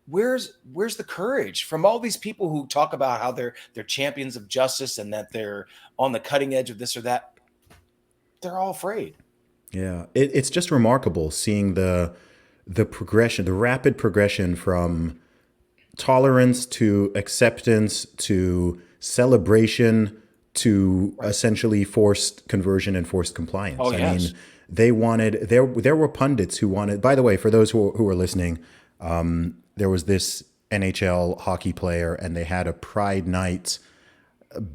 Where's the courage from all these people who talk about how they're champions of justice and that they're on the cutting edge of this or that? They're all afraid. Yeah, it's just remarkable seeing the progression, the rapid progression from tolerance to acceptance to celebration to essentially forced conversion and forced compliance. Oh I mean, yes, they wanted there were pundits who wanted. By the way, for those who are listening, there was this NHL hockey player, and they had a Pride night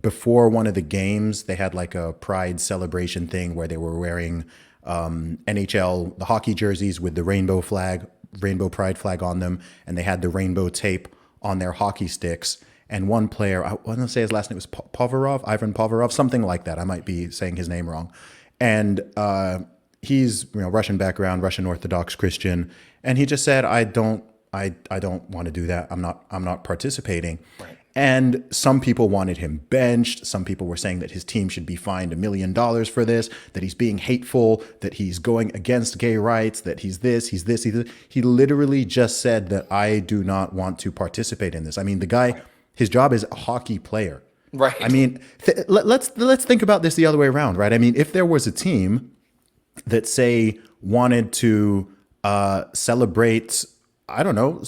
before one of the games. They had like a Pride celebration thing where they were wearing NHL the hockey jerseys with the rainbow Pride flag on them, and they had the rainbow tape on their hockey sticks. And one player, I want to say his last name was Ivan Povarov, something like that. I might be saying his name wrong. And he's Russian background, Russian Orthodox Christian, and he just said, I don't want to do that. I'm not participating. right, And some people wanted him benched. Some people were saying that his team should be fined $1 million for this, that he's being hateful, that he's going against gay rights, that he's this, he's this, he's this. He literally just said that I do not want to participate in this. I mean, the guy, his job is a hockey player. right, I mean, let's think about this the other way around, right? I mean, if there was a team that say wanted to celebrate, I don't know,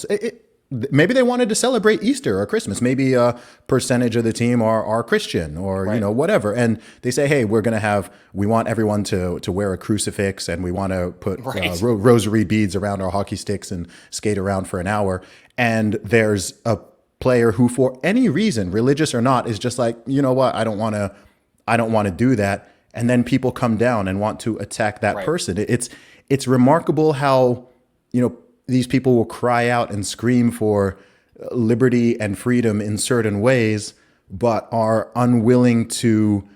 maybe they wanted to celebrate Easter or Christmas. Maybe a percentage of the team are Christian or right, whatever, and they say, hey, we want everyone to wear a crucifix, and we want to put right, rosary beads around our hockey sticks and skate around for an hour. And there's a player who, for any reason, religious or not, is just like, you know what, I don't want to do that. And then people come down and want to attack that right. person. It's remarkable how these people will cry out and scream for liberty and freedom in certain ways, but are unwilling to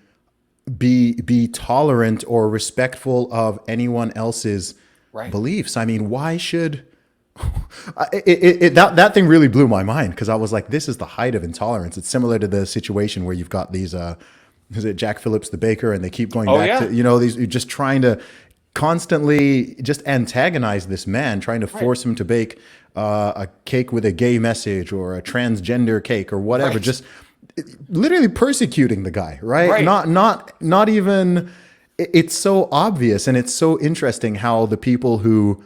be tolerant or respectful of anyone else's Right. beliefs. I mean, why should that thing really blew my mind, because I was like, this is the height of intolerance. It's similar to the situation where you've got these is it Jack Phillips the baker, and they keep going back to these, you're just trying to constantly just antagonize this man, trying to force him to bake a cake with a gay message or a transgender cake or whatever, just literally persecuting the guy, right? Not even, it's so obvious. And it's so interesting how the people who,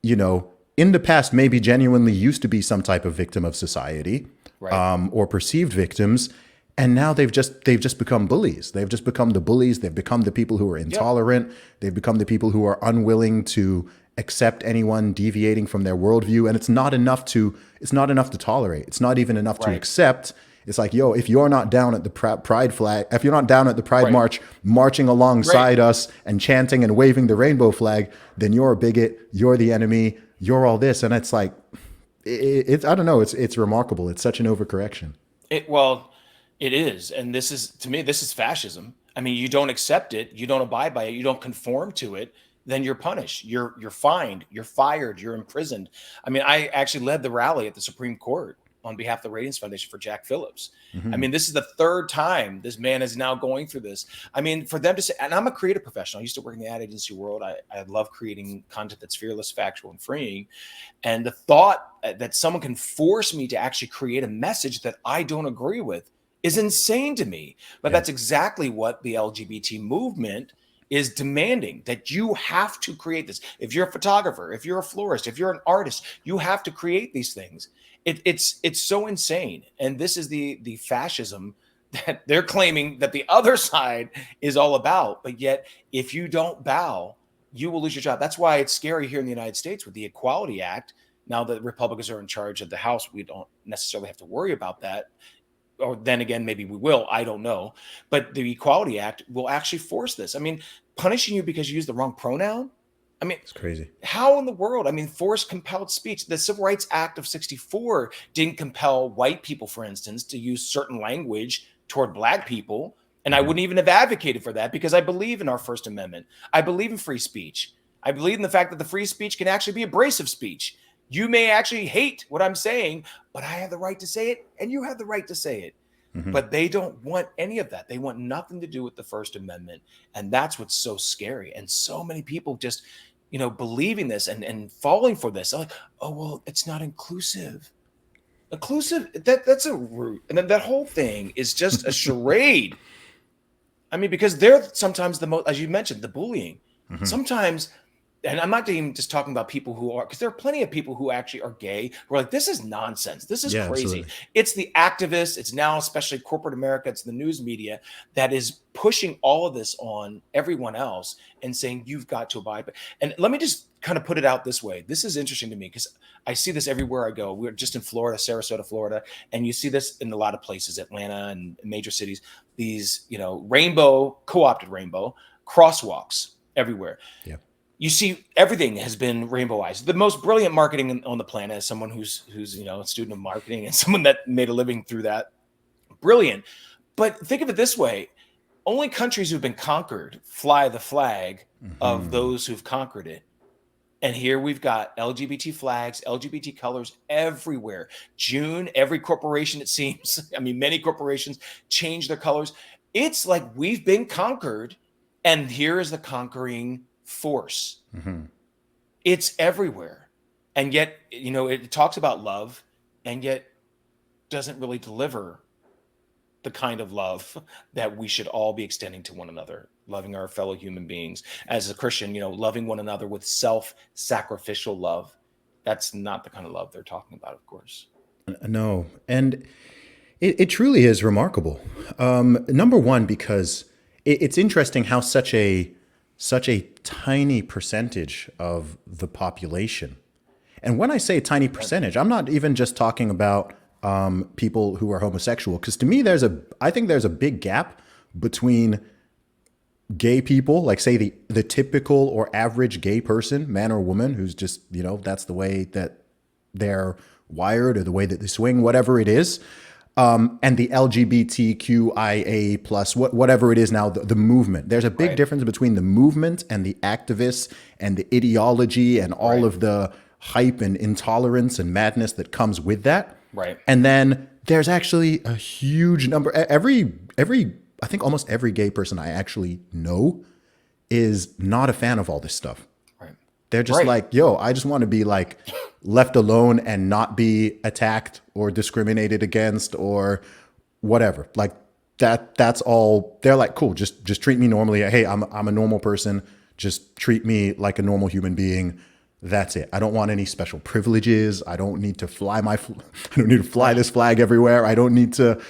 in the past maybe genuinely used to be some type of victim of society, or perceived victims, and now they've just become bullies. They've just become the bullies. They've become the people who are intolerant. They've become the people who are unwilling to accept anyone deviating from their worldview. And it's not enough to tolerate. It's not even enough to accept. It's like, yo, if you're not down at the pride flag, if you're not down at the pride march, marching alongside us and chanting and waving the rainbow flag, then you're a bigot. You're the enemy. You're all this. And it's like, I don't know. It's remarkable. It's such an overcorrection. It is. And to me, this is fascism. I mean, you don't accept it, you don't abide by it, you don't conform to it, then you're punished. You're fined, you're fired, you're imprisoned. I mean, I actually led the rally at the Supreme Court on behalf of the Radiance Foundation for Jack Phillips. Mm-hmm. I mean, this is the third time this man is now going through this. I mean, for them to say, and I'm a creative professional. I used to work in the ad agency world. I love creating content that's fearless, factual, and freeing. And the thought that someone can force me to actually create a message that I don't agree with is insane to me. But that's exactly what the LGBT movement is demanding, that you have to create this. If you're a photographer, if you're a florist, if you're an artist, you have to create these things. It's so insane. And this is the fascism that they're claiming that the other side is all about. But yet, if you don't bow, you will lose your job. That's why it's scary here in the United States with the Equality Act. Now that Republicans are in charge of the House, we don't necessarily have to worry about that. Or then again, maybe we will. I don't know. But the Equality Act will actually force this. I mean, punishing you because you use the wrong pronoun. I mean, It's crazy. how in the world? I mean, forced compelled speech. The Civil Rights Act of 64 didn't compel white people, for instance, to use certain language toward black people. And I wouldn't even have advocated for that because I believe in our First Amendment. I believe in free speech. I believe in the fact that the free speech can actually be abrasive speech. You may actually hate what I'm saying, but I have the right to say it, and you have the right to say it. But they don't want any of that. They want nothing to do with the First Amendment. And that's what's so scary. And so many people just, believing this and falling for this. Like, oh, well, it's not inclusive. Inclusive, that's a root. And then that whole thing is just a charade. I mean, because they're sometimes the most, as you mentioned, the bullying. Sometimes, and I'm not even just talking about people who are, because there are plenty of people who actually are gay who are like, this is nonsense. This is crazy. Absolutely. It's the activists. It's now, especially corporate America, it's the news media that is pushing all of this on everyone else and saying, you've got to abide by. And let me just kind of put it out this way. This is interesting to me because I see this everywhere I go. We're just in Florida, Sarasota, Florida, and you see this in a lot of places, Atlanta and major cities, these, rainbow, co-opted rainbow crosswalks everywhere. Yeah. You see, everything has been rainbowized. The most brilliant marketing on the planet, as someone who's a student of marketing and someone that made a living through that. Brilliant. But think of it this way. Only countries who've been conquered fly the flag of those who've conquered it. And here we've got LGBT flags, LGBT colors everywhere. June, every corporation, it seems, many corporations change their colors. It's like we've been conquered, and here is the conquering force. It's everywhere. And yet, it talks about love and yet doesn't really deliver the kind of love that we should all be extending to one another, loving our fellow human beings. As a Christian, loving one another with self-sacrificial love. That's not the kind of love they're talking about, of course. No. And it truly is remarkable. Number one, because it's interesting how such a tiny percentage of the population. And when I say tiny percentage, I'm not even just talking about people who are homosexual, because to me, I think there's a big gap between gay people, like say the typical or average gay person, man or woman, who's just, that's the way that they're wired or the way that they swing, whatever it is. And the LGBTQIA plus, whatever it is now, the movement. There's a big difference between the movement and the activists and the ideology and all of the hype and intolerance and madness that comes with that. Right. And then there's actually a huge number. I think almost every gay person I actually know is not a fan of all this stuff. Right. They're just like, yo, I just want to be like left alone and not be attacked or discriminated against or whatever. Like that's all. They're like, cool, just treat me normally. Hey, I'm a normal person. Just treat me like a normal human being. That's it. I don't want any special privileges. I don't need to fly I don't need to fly this flag everywhere. I don't need to,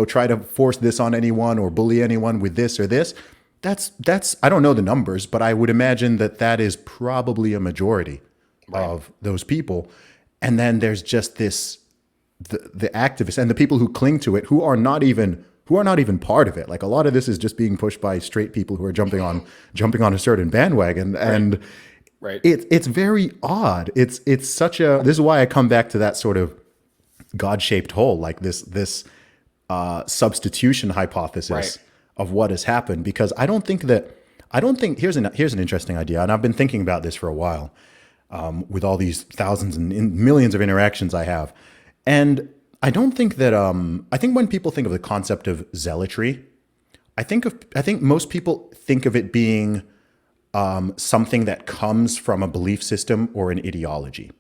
try to force this on anyone or bully anyone with this or this. That's I don't know the numbers, but I would imagine that is probably a majority of those people. And then there's just the activists and the people who cling to it who are not even part of it. Like a lot of this is just being pushed by straight people who are jumping on a certain bandwagon. And it's very odd. It's such a, this is why I come back to that sort of God-shaped hole, like this substitution hypothesis of what has happened, because I don't think here's an interesting idea. And I've been thinking about this for a while, with all these thousands and millions of interactions I have. And I don't think that, I think when people think of the concept of zealotry, I think most people think of it being something that comes from a belief system or an ideology.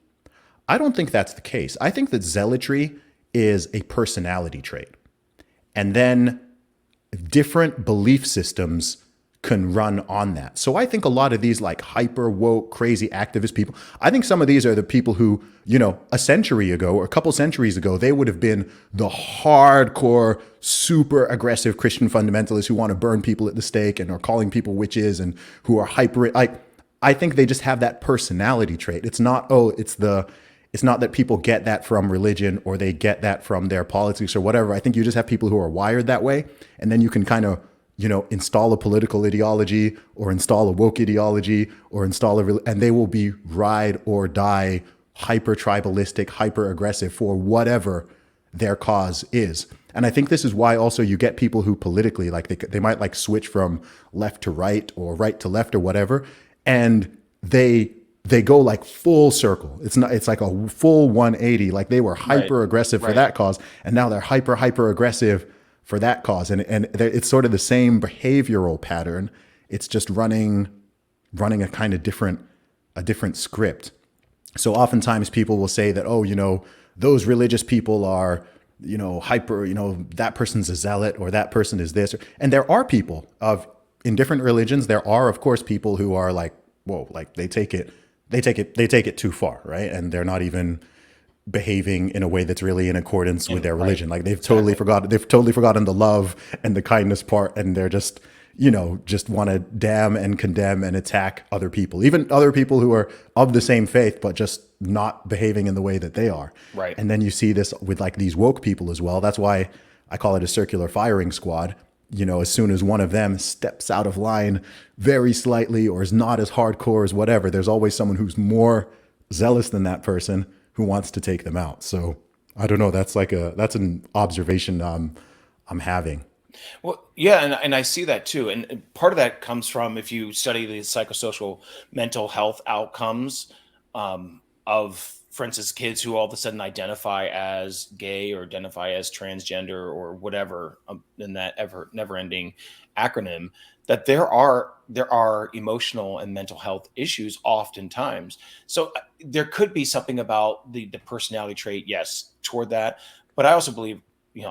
I don't think that's the case. I think that zealotry is a personality trait. And then different belief systems can run on that. So I think a lot of these like hyper woke, crazy activist people, I think some of these are the people who, a century ago or a couple centuries ago, they would have been the hardcore, super aggressive Christian fundamentalists who want to burn people at the stake and are calling people witches and who are hyper. I think they just have that personality trait. It's not that people get that from religion or they get that from their politics or whatever. I think you just have people who are wired that way. And then you can kind of, install a political ideology or install a woke ideology or and they will be ride or die, hyper tribalistic, hyper aggressive for whatever their cause is. And I think this is why also you get people who politically, like they might like switch from left to right or right to left or whatever. And they go like full circle. It's like a full 180. Like they were hyper aggressive for that cause. And now they're hyper aggressive for that cause. And it's sort of the same behavioral pattern. It's just running a kind of different script. So oftentimes people will say that, oh, those religious people are, hyper, that person's a zealot or that person is this. And there are people in different religions. There are, of course, people who are like, whoa, like they take it too far, right? And they're not even behaving in a way that's really in accordance with their religion. Like they've totally forgotten the love and the kindness part, and they're just want to damn and condemn and attack other people, even other people who are of the same faith, but just not behaving in the way that they are. Right. And then you see this with like these woke people as well. That's why I call it a circular firing squad. As soon as one of them steps out of line very slightly or is not as hardcore as whatever, there's always someone who's more zealous than that person who wants to take them out. So I don't know. That's an observation I'm having. Well, yeah, and I see that too. And part of that comes from, if you study the psychosocial mental health outcomes of, for instance, kids who all of a sudden identify as gay or identify as transgender or whatever in that never-ending acronym, that there are emotional and mental health issues oftentimes. So there could be something about the personality trait, yes, toward that. But I also believe,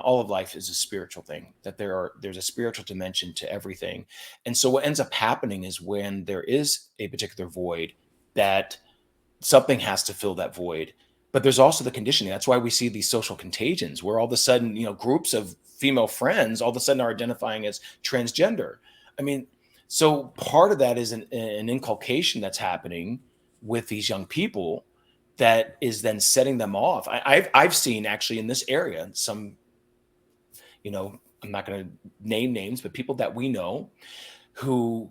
all of life is a spiritual thing, that there's a spiritual dimension to everything. And so what ends up happening is when there is a particular void, that something has to fill that void. But there's also the conditioning. That's why we see these social contagions where all of a sudden, groups of female friends all of a sudden are identifying as transgender. I mean, so part of that is an inculcation that's happening with these young people that is then setting them off. I've seen actually in this area some, I'm not going to name names, but people that we know who,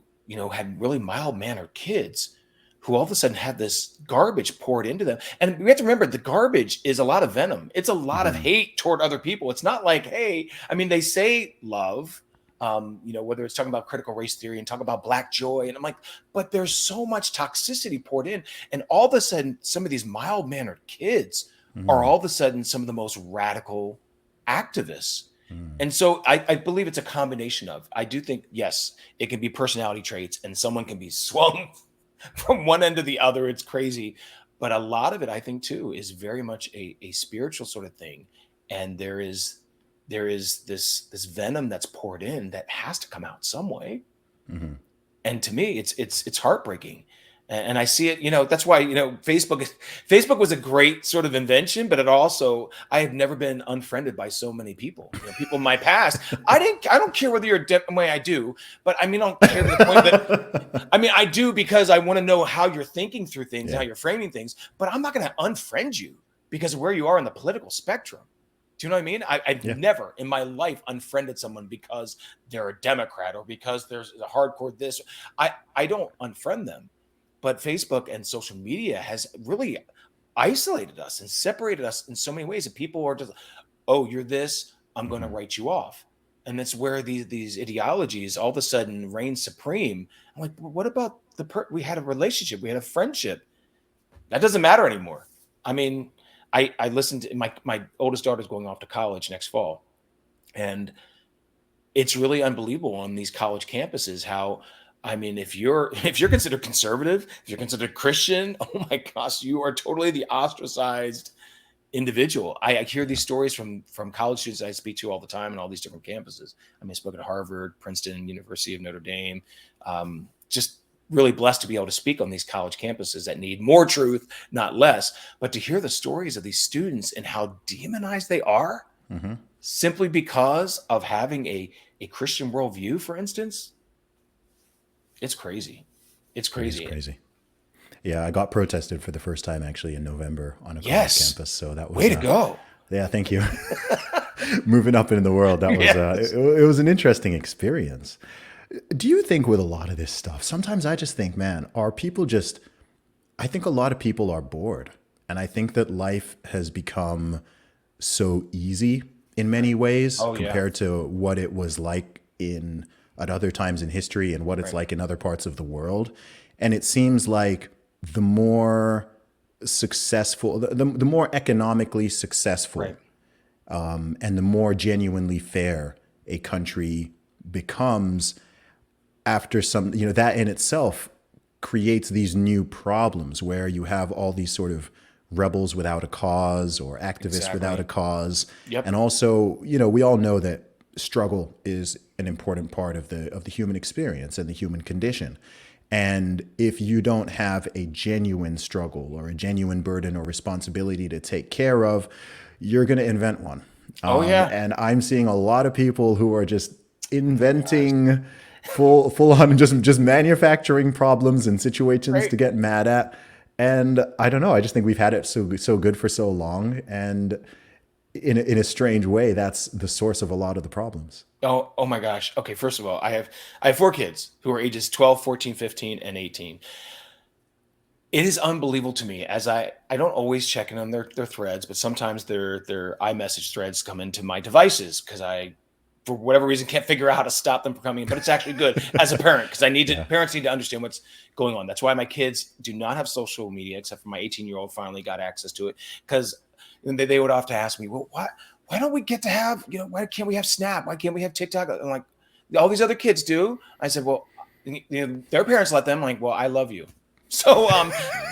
had really mild-mannered kids who all of a sudden had this garbage poured into them. And we have to remember, the garbage is a lot of venom. It's a lot of hate toward other people. It's not like, hey, I mean, they say love, whether it's talking about critical race theory and talk about Black joy. And I'm like, but there's so much toxicity poured in. And all of a sudden, some of these mild-mannered kids are all of a sudden some of the most radical activists. And so I believe it's a combination of, I do think, yes, it can be personality traits and someone can be swung from one end to the other. It's crazy. But a lot of it, I think, too, is very much a spiritual sort of thing. And there is this venom that's poured in that has to come out some way. And to me, it's heartbreaking. And I see it, that's why, Facebook was a great sort of invention, but I have never been unfriended by so many people, people in my past. I don't care whether you're a way I do, but I mean, I don't care to the point that, I mean, I do because I want to know how you're thinking through things, how you're framing things, but I'm not going to unfriend you because of where you are in the political spectrum. Do you know what I mean? I've never in my life unfriended someone because they're a Democrat or because there's a hardcore this. I don't unfriend them. But Facebook and social media has really isolated us and separated us in so many ways. And people are just, oh, you're this, I'm going to write you off. And that's where these ideologies all of a sudden reign supreme. I'm like, well, what about we had a relationship, we had a friendship. That doesn't matter anymore. I mean, I listened to my oldest daughter's going off to college next fall. And it's really unbelievable on these college campuses how, I mean, if you're considered conservative, if you're considered Christian, oh my gosh, you are totally the ostracized individual. I hear these stories from college students I speak to all the time on all these different campuses. I mean, I spoke at Harvard, Princeton, University of Notre Dame. Just really blessed to be able to speak on these college campuses that need more truth, not less. But to hear the stories of these students and how demonized they are simply because of having a Christian worldview, for instance. It's crazy. It's crazy. It's crazy. Yeah, I got protested for the first time actually in November on a college campus. So that was way to go. Yeah, thank you. moving up in the world. That was Yes. it was an interesting experience. Do you think with a lot of this stuff, sometimes I just think, man, are people just, I think a lot of people are bored. And I think that life has become so easy in many ways Oh yeah. compared to what it was like in at other times in history and what it's Right. like in other parts of the world. And it seems like the more successful, the more economically successful Right. and the more genuinely fair a country becomes after some, that in itself creates these new problems where you have all these sort of rebels without a cause or activists without a Exactly. cause. Yep. And also, we all know that struggle is an important part of the human experience and the human condition. And if you don't have a genuine struggle or a genuine burden or responsibility to take care of, you're going to invent one. Oh yeah. And I'm seeing a lot of people who are just Oh my gosh. inventing full on just manufacturing problems and situations Right. to get mad at. And I don't know. I just think we've had it so good for so long, and in a strange way, that's the source of a lot of the problems. Oh my gosh. Okay, first of all, I have four kids who are ages 12, 14, 15, and 18. It is unbelievable to me as I don't always check in on their threads, but sometimes their iMessage threads come into my devices because I, for whatever reason, can't figure out how to stop them from coming in. But it's actually good as a parent because Yeah. parents need to understand what's going on. That's why my kids do not have social media, except for my 18-year-old finally got access to it because they would often ask me, well, why don't we get to have, why can't we have Snap? Why can't we have TikTok? I'm like, all these other kids do. I said, well, their parents let them. Like, well, I love you. So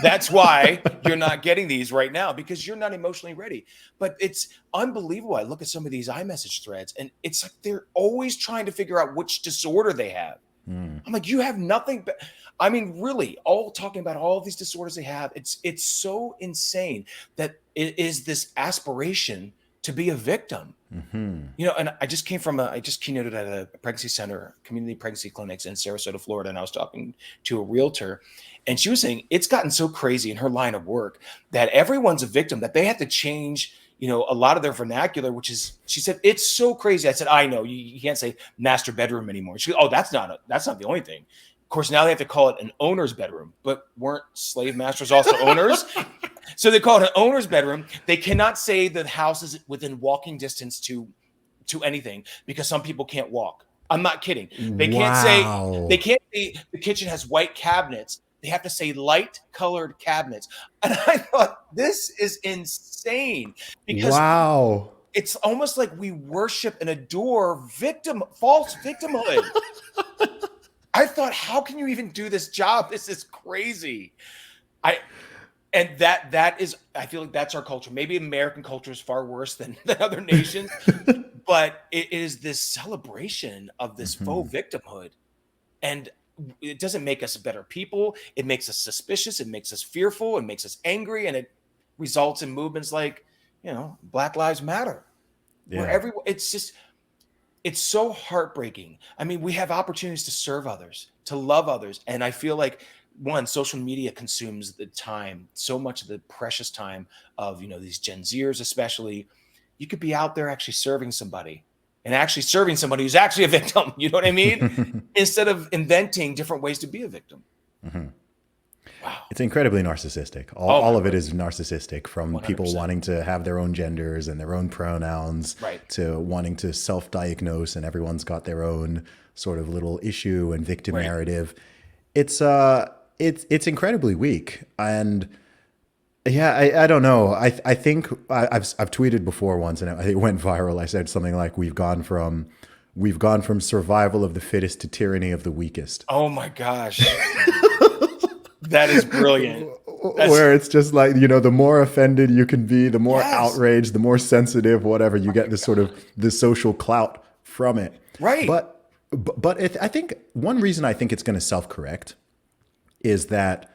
that's why you're not getting these right now because you're not emotionally ready. But it's unbelievable. I look at some of these iMessage threads and it's like they're always trying to figure out which disorder they have. Mm. I'm like, you have nothing but I mean, really, all talking about all of these disorders they have. It's so insane that it is this aspiration to be a victim. Hmm. And I just keynoted at a pregnancy center, community pregnancy clinics in Sarasota, Florida, and I was talking to a realtor, and she was saying it's gotten so crazy in her line of work that everyone's a victim, that they have to change, a lot of their vernacular, which is, she said, it's so crazy. I said, I know you can't say master bedroom anymore. She goes, oh, that's not the only thing. Of course, now they have to call it an owner's bedroom, but weren't slave masters also owners? So they call it an owner's bedroom. They cannot say the house is within walking distance to anything because some people can't walk. I'm not kidding. They Wow. can't say the kitchen has white cabinets. They have to say light colored cabinets. And I thought this is insane because Wow. it's almost like we worship and adore false victimhood. I thought, how can you even do this job? This is crazy. I and that is, I feel like that's our culture. Maybe American culture is far worse than other nations, but it is this celebration of this Hmm. faux victimhood. And it doesn't make us better people. It makes us suspicious. It makes us fearful. It makes us angry. And it results in movements like, Black Lives Matter, where Yeah. it's so heartbreaking. I mean, we have opportunities to serve others, to love others. And I feel like social media consumes the time, so much of the precious time of, these Gen Zers, especially. You could be out there actually serving somebody and actually serving somebody who's actually a victim. You know what I mean? Instead of inventing different ways to be a victim. Mhm. Wow. It's incredibly narcissistic. Oh my All of it word. is narcissistic, from people 100%. wanting to have their own genders and their own pronouns Right. to wanting to self-diagnose, and everyone's got their own sort of little issue and victim Right. narrative. It's incredibly weak. And yeah, I don't know. I think I've tweeted before once, and it went viral. I said something like, we've gone from survival of the fittest to tyranny of the weakest." Oh my gosh. That is brilliant. That's Where it's just like, the more offended you can be, the more yes. outraged, the more sensitive, whatever, you Oh my get this sort of God. this social clout from it. Right. But I think one reason I think it's going to self-correct is that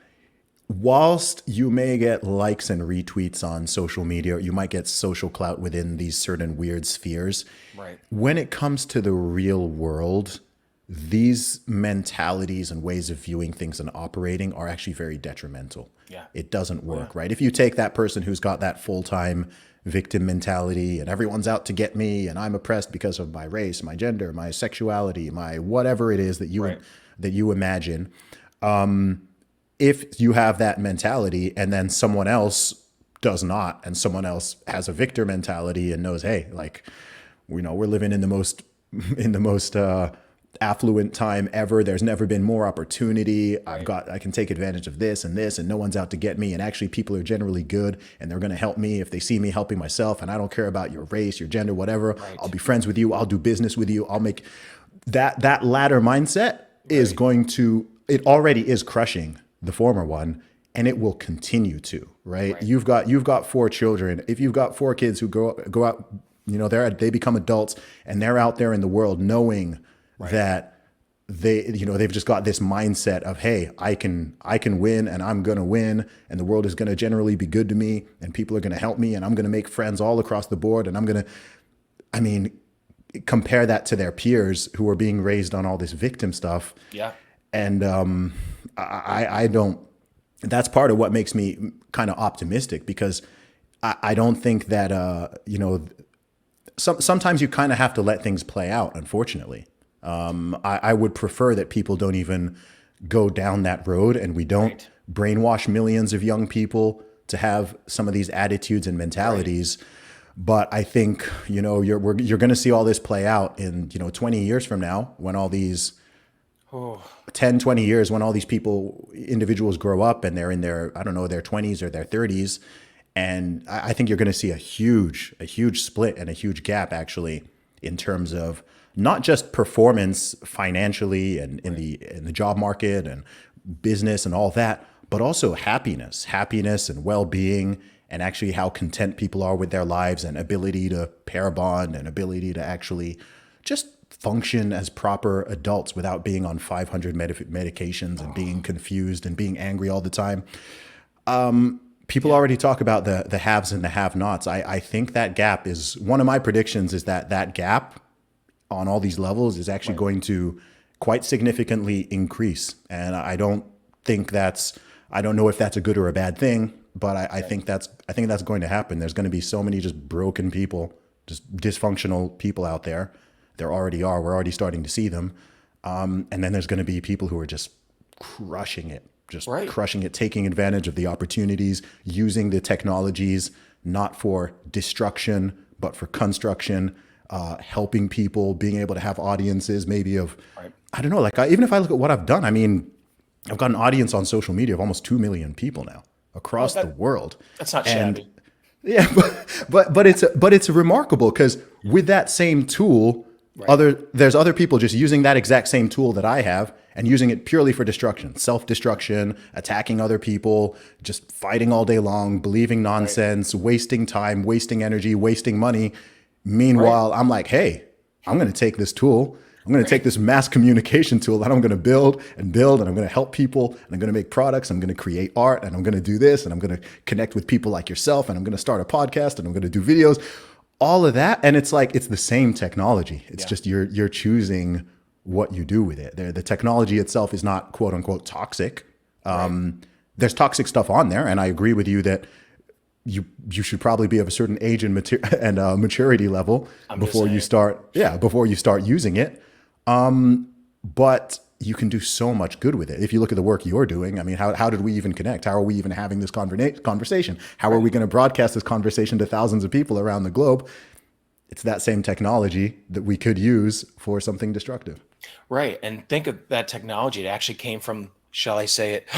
whilst you may get likes and retweets on social media, you might get social clout within these certain weird spheres. Right. When it comes to the real world, these mentalities and ways of viewing things and operating are actually very detrimental. Yeah. It doesn't Oh, yeah. work, right? If you take that person who's got that full-time victim mentality and everyone's out to get me and I'm oppressed because of my race, my gender, my sexuality, my whatever it is that you imagine. If you have that mentality and then someone else does not, and someone else has a victor mentality and knows, hey, like, we're living in the most affluent time ever. There's never been more opportunity. I can take advantage of this, and no one's out to get me. And actually people are generally good and they're going to help me if they see me helping myself. And I don't care about your race, your gender, whatever. I'll be friends with you. I'll do business with you. I'll make that latter mindset is going to, it already is crushing the former one. And it will continue to, right? You've got 4 children. If you've got 4 kids who go out, they become adults and they're out there in the world knowing that they've just got this mindset of, hey, I can win and I'm going to win and the world is going to generally be good to me and people are going to help me and I'm going to make friends all across the board. And compare that to their peers who are being raised on all this victim stuff. Yeah. And I don't, that's part of what makes me kind of optimistic, because I don't think that, sometimes you kind of have to let things play out, unfortunately. I would prefer that people don't even go down that road and we don't brainwash millions of young people to have some of these attitudes and mentalities. But I think, you're going to see all this play out in, 20 years from now, when all these 10, 20 years, when all these individuals grow up and they're in their 20s or their 30s. And I think you're going to see a huge split and a huge gap, actually, in terms of not just performance financially and in the job market and business and all that, but also happiness and well-being, and actually how content people are with their lives and ability to pair bond and ability to actually just function as proper adults without being on 500 medications and being confused and being angry all the time. People already talk about the haves and the have-nots. I think that gap is, one of my predictions is that gap on all these levels is actually going to quite significantly increase. And I don't know if that's a good or a bad thing, but I think that's going to happen. There's going to be so many just broken people, just dysfunctional people out there. There already are. We're already starting to see them. And then there's going to be people who are just crushing it, taking advantage of the opportunities, using the technologies, not for destruction, but for construction, helping people, being able to have audiences maybe of, I don't know, even if I look at what I've done, I've got an audience on social media of almost 2 million people now across the world. That's not shabby. Yeah, but it's remarkable, because with that same tool, there's other people just using that exact same tool that I have and using it purely for destruction, self-destruction, attacking other people, just fighting all day long, believing nonsense, wasting time, wasting energy, wasting money. Meanwhile, I'm like, hey, I'm going to take this tool. I'm going to take this mass communication tool that I'm going to build, and I'm going to help people, and I'm going to make products. I'm going to create art, and I'm going to do this, and I'm going to connect with people like yourself, and I'm going to start a podcast, and I'm going to do videos, all of that. And it's like, it's the same technology. It's just you're choosing what you do with it. The technology itself is not quote unquote toxic. There's toxic stuff on there, and I agree with you that you should probably be of a certain age and maturity level before you start using it. But you can do so much good with it. If you look at the work you're doing, how did we even connect? How are we even having this conversation? How are we going to broadcast this conversation to thousands of people around the globe? It's that same technology that we could use for something destructive. Right. And think of that technology. It actually came from, shall I say it,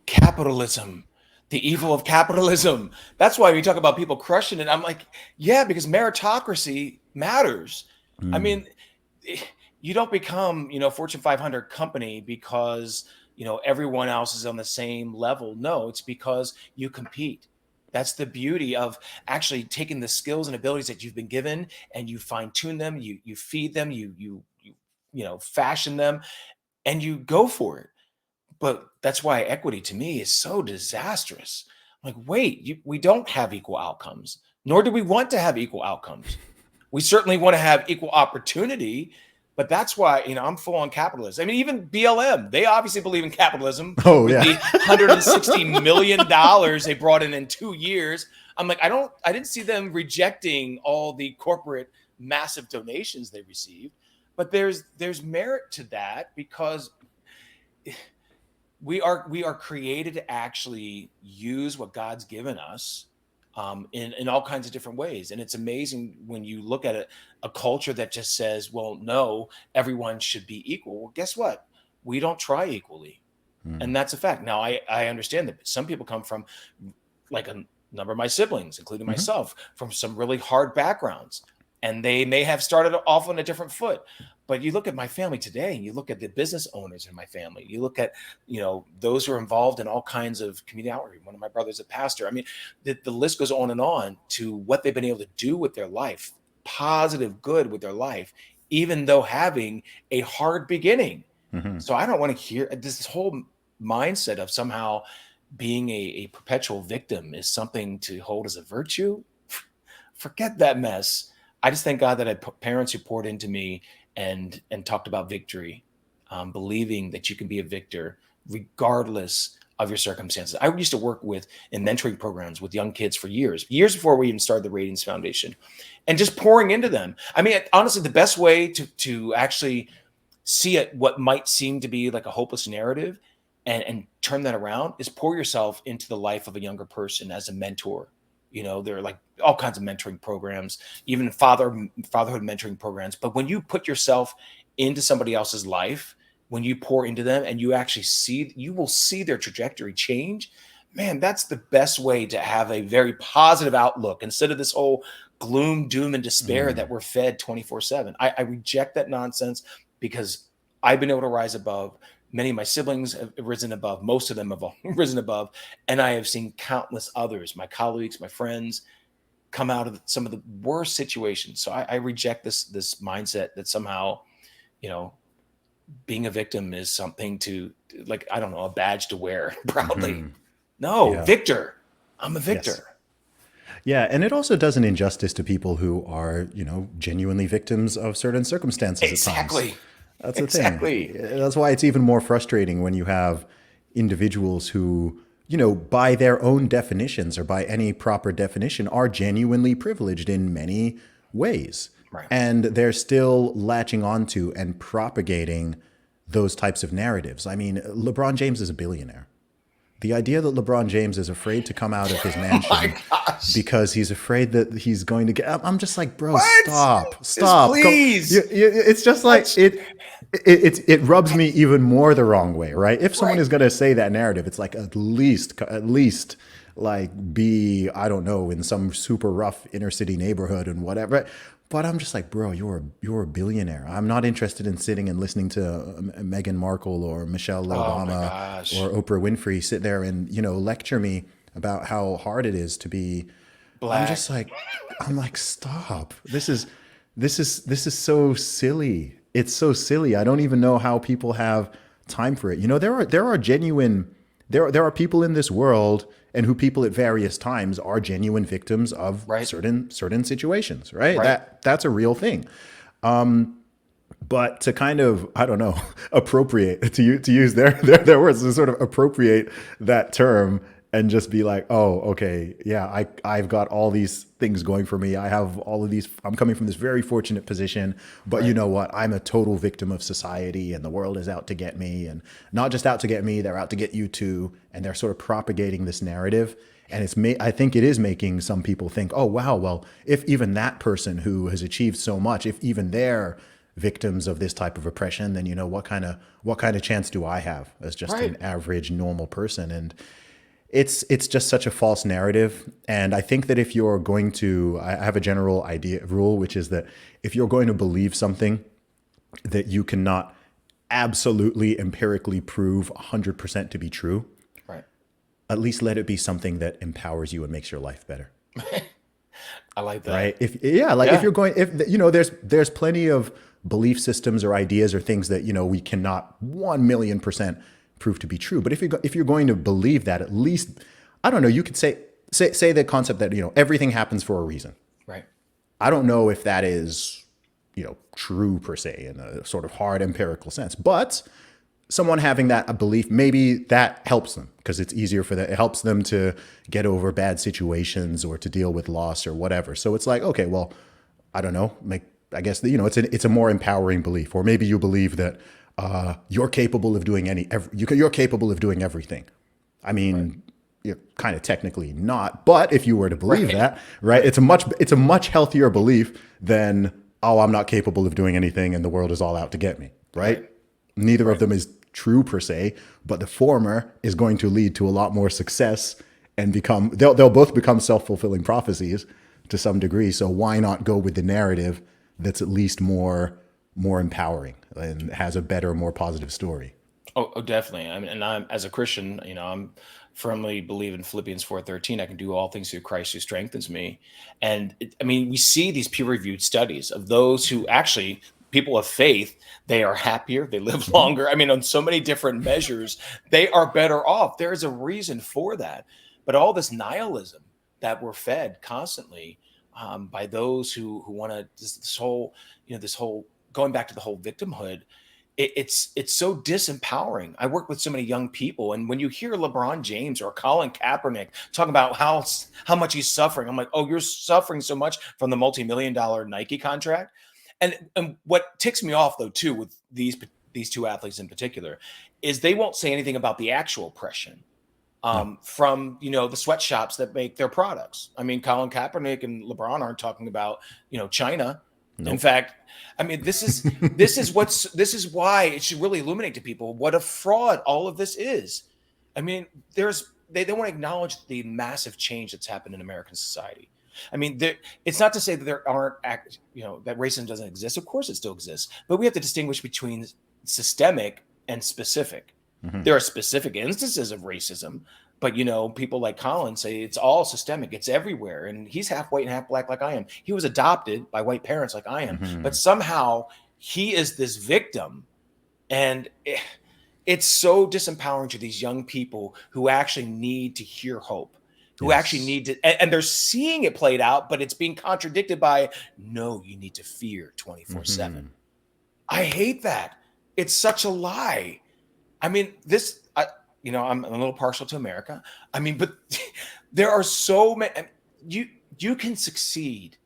capitalism. The evil of capitalism. That's why we talk about people crushing it. I'm like, yeah, because meritocracy matters. You don't become, Fortune 500 company because, everyone else is on the same level. No, it's because you compete. That's the beauty of actually taking the skills and abilities that you've been given, and you fine tune them, you feed them, you fashion them, and you go for it. But that's why equity to me is so disastrous. I'm like, wait, we don't have equal outcomes, nor do we want to have equal outcomes. We certainly want to have equal opportunity, but that's why, I'm full on capitalism. Even BLM, they obviously believe in capitalism. Oh, with yeah. the $160 million they brought in 2 years. I'm like, I didn't see them rejecting all the corporate massive donations they received, but there's merit to that because we are created to actually use what God's given us in all kinds of different ways. And it's amazing when you look at a culture that just says, well, no, everyone should be equal. Well, guess what? We don't try equally. Mm. And that's a fact. Now, I understand that some people come from, like a number of my siblings, including Mm-hmm. myself, from some really hard backgrounds. And they may have started off on a different foot. But you look at my family today, and you look at the business owners in my family. You look at, those who are involved in all kinds of community outreach. One of my brothers, a pastor. I mean, the list goes on to what they've been able to do with their life, positive good with their life, even though having a hard beginning. Mm-hmm. So I don't want to hear this whole mindset of somehow being a perpetual victim is something to hold as a virtue. Forget that mess. I just thank God that I had parents who poured into me and talked about victory, believing that you can be a victor regardless of your circumstances. I used to work in mentoring programs with young kids for years before we even started the Radiance Foundation, and just pouring into them. I mean, honestly, the best way to actually see it, what might seem to be like a hopeless narrative, and turn that around, is pour yourself into the life of a younger person as a mentor. There are like all kinds of mentoring programs, even fatherhood mentoring programs. But when you put yourself into somebody else's life, when you pour into them and you actually you will see their trajectory change. Man, that's the best way to have a very positive outlook instead of this whole gloom, doom, and despair that we're fed 24/7. I reject that nonsense because I've been able to rise above. Many of my siblings have risen above. Most of them have risen above. And I have seen countless others, my colleagues, my friends, come out of some of the worst situations. So I reject this mindset that somehow, being a victim is something to, like, I don't know, a badge to wear proudly. Mm-hmm. No, Yeah. victor. I'm a victor. Yes. Yeah, and it also does an injustice to people who are, genuinely victims of certain circumstances at times. Exactly. That's the Exactly. thing. That's why it's even more frustrating when you have individuals who, by their own definitions or by any proper definition, are genuinely privileged in many ways. Right. And they're still latching onto and propagating those types of narratives. I mean, LeBron James is a billionaire. The idea that LeBron James is afraid to come out of his mansion because he's afraid that he's going to get, I'm just like, bro, What? stop. Please. It's just like, it rubs me even more the wrong way, right? If someone is going to say that narrative, it's like, at least like be, I don't know, in some super rough inner city neighborhood and whatever. But I'm just like, bro, you're a billionaire. I'm not interested in sitting and listening to Meghan Markle or Michelle Obama or Oprah Winfrey sit there and, lecture me about how hard it is to be Black. I'm like, stop. This is so silly. It's so silly. I don't even know how people have time for it. There are genuine, there are people in this world, and who people at various times are genuine victims of certain situations, right? That's a real thing. But to kind of, I don't know, appropriate, to use their words, to sort of appropriate that term and just be like, oh, okay, yeah, I've got all these things going for me. I have all of these, I'm coming from this very fortunate position, but you know what? I'm a total victim of society, and the world is out to get me, and not just out to get me, they're out to get you too. And they're sort of propagating this narrative. And I think it is making some people think, oh, wow, well, if even that person who has achieved so much, if even they're victims of this type of oppression, then, what kind of chance do I have as just an average normal person? And it's just such a false narrative. And I think that if you're going to, I have a general rule, which is that if you're going to believe something that you cannot absolutely empirically prove 100% to be true, at least let it be something that empowers you and makes your life better. I like that. Right? If you're going, there's plenty of belief systems or ideas or things that, we cannot 1,000,000% prove to be true. But if you're going to believe that, at least, I don't know, you could say the concept that, everything happens for a reason. Right. I don't know if that is, true per se in a sort of hard empirical sense, but someone having that belief, maybe that helps them because it's easier for them. It helps them to get over bad situations or to deal with loss or whatever. So it's like, okay, well, I don't know, I guess that, it's a more empowering belief. Or maybe you believe that you're capable of doing you're capable of doing everything. I mean, you're kind of technically not, but if you were to believe that, right, it's a much healthier belief than, oh, I'm not capable of doing anything and the world is all out to get me, right? Neither of them is true per se, but the former is going to lead to a lot more success and they'll both become self-fulfilling prophecies to some degree. So why not go with the narrative that's at least more empowering and has a better, more positive story? Oh, definitely. I mean, and I'm as a Christian, I'm firmly believe in Philippians 4:13. I can do all things through Christ who strengthens me. And we see these peer-reviewed studies of those who actually people of faith. They are happier, they live longer. I mean, on so many different measures, they are better off. There is a reason for that. But all this nihilism that we're fed constantly by those who want to this whole going back to the whole victimhood, it's so disempowering. I work with so many young people, and when you hear LeBron James or Colin Kaepernick talking about how much he's suffering, I'm like, oh, you're suffering so much from the multi-million-dollar Nike contract. And what ticks me off though too with these two athletes in particular is they won't say anything about the actual oppression from the sweatshops that make their products. I mean, Colin Kaepernick and LeBron aren't talking about China. Nope. In fact, I mean, this is why it should really illuminate to people what a fraud all of this is. I mean, they want to acknowledge the massive change that's happened in American society. I mean, it's not to say that there aren't that racism doesn't exist. Of course, it still exists, but we have to distinguish between systemic and specific. Mm-hmm. There are specific instances of racism, but people like Colin say it's all systemic. It's everywhere, and he's half white and half black like I am. He was adopted by white parents like I am, mm-hmm. but somehow he is this victim, and it's so disempowering to these young people who actually need to hear hope. Who yes. actually need to, and they're seeing it played out, but it's being contradicted by, no, you need to fear 24/7. Mm-hmm. I hate that. It's such a lie. I mean, I'm a little partial to America. I mean, but there are so many, you can succeed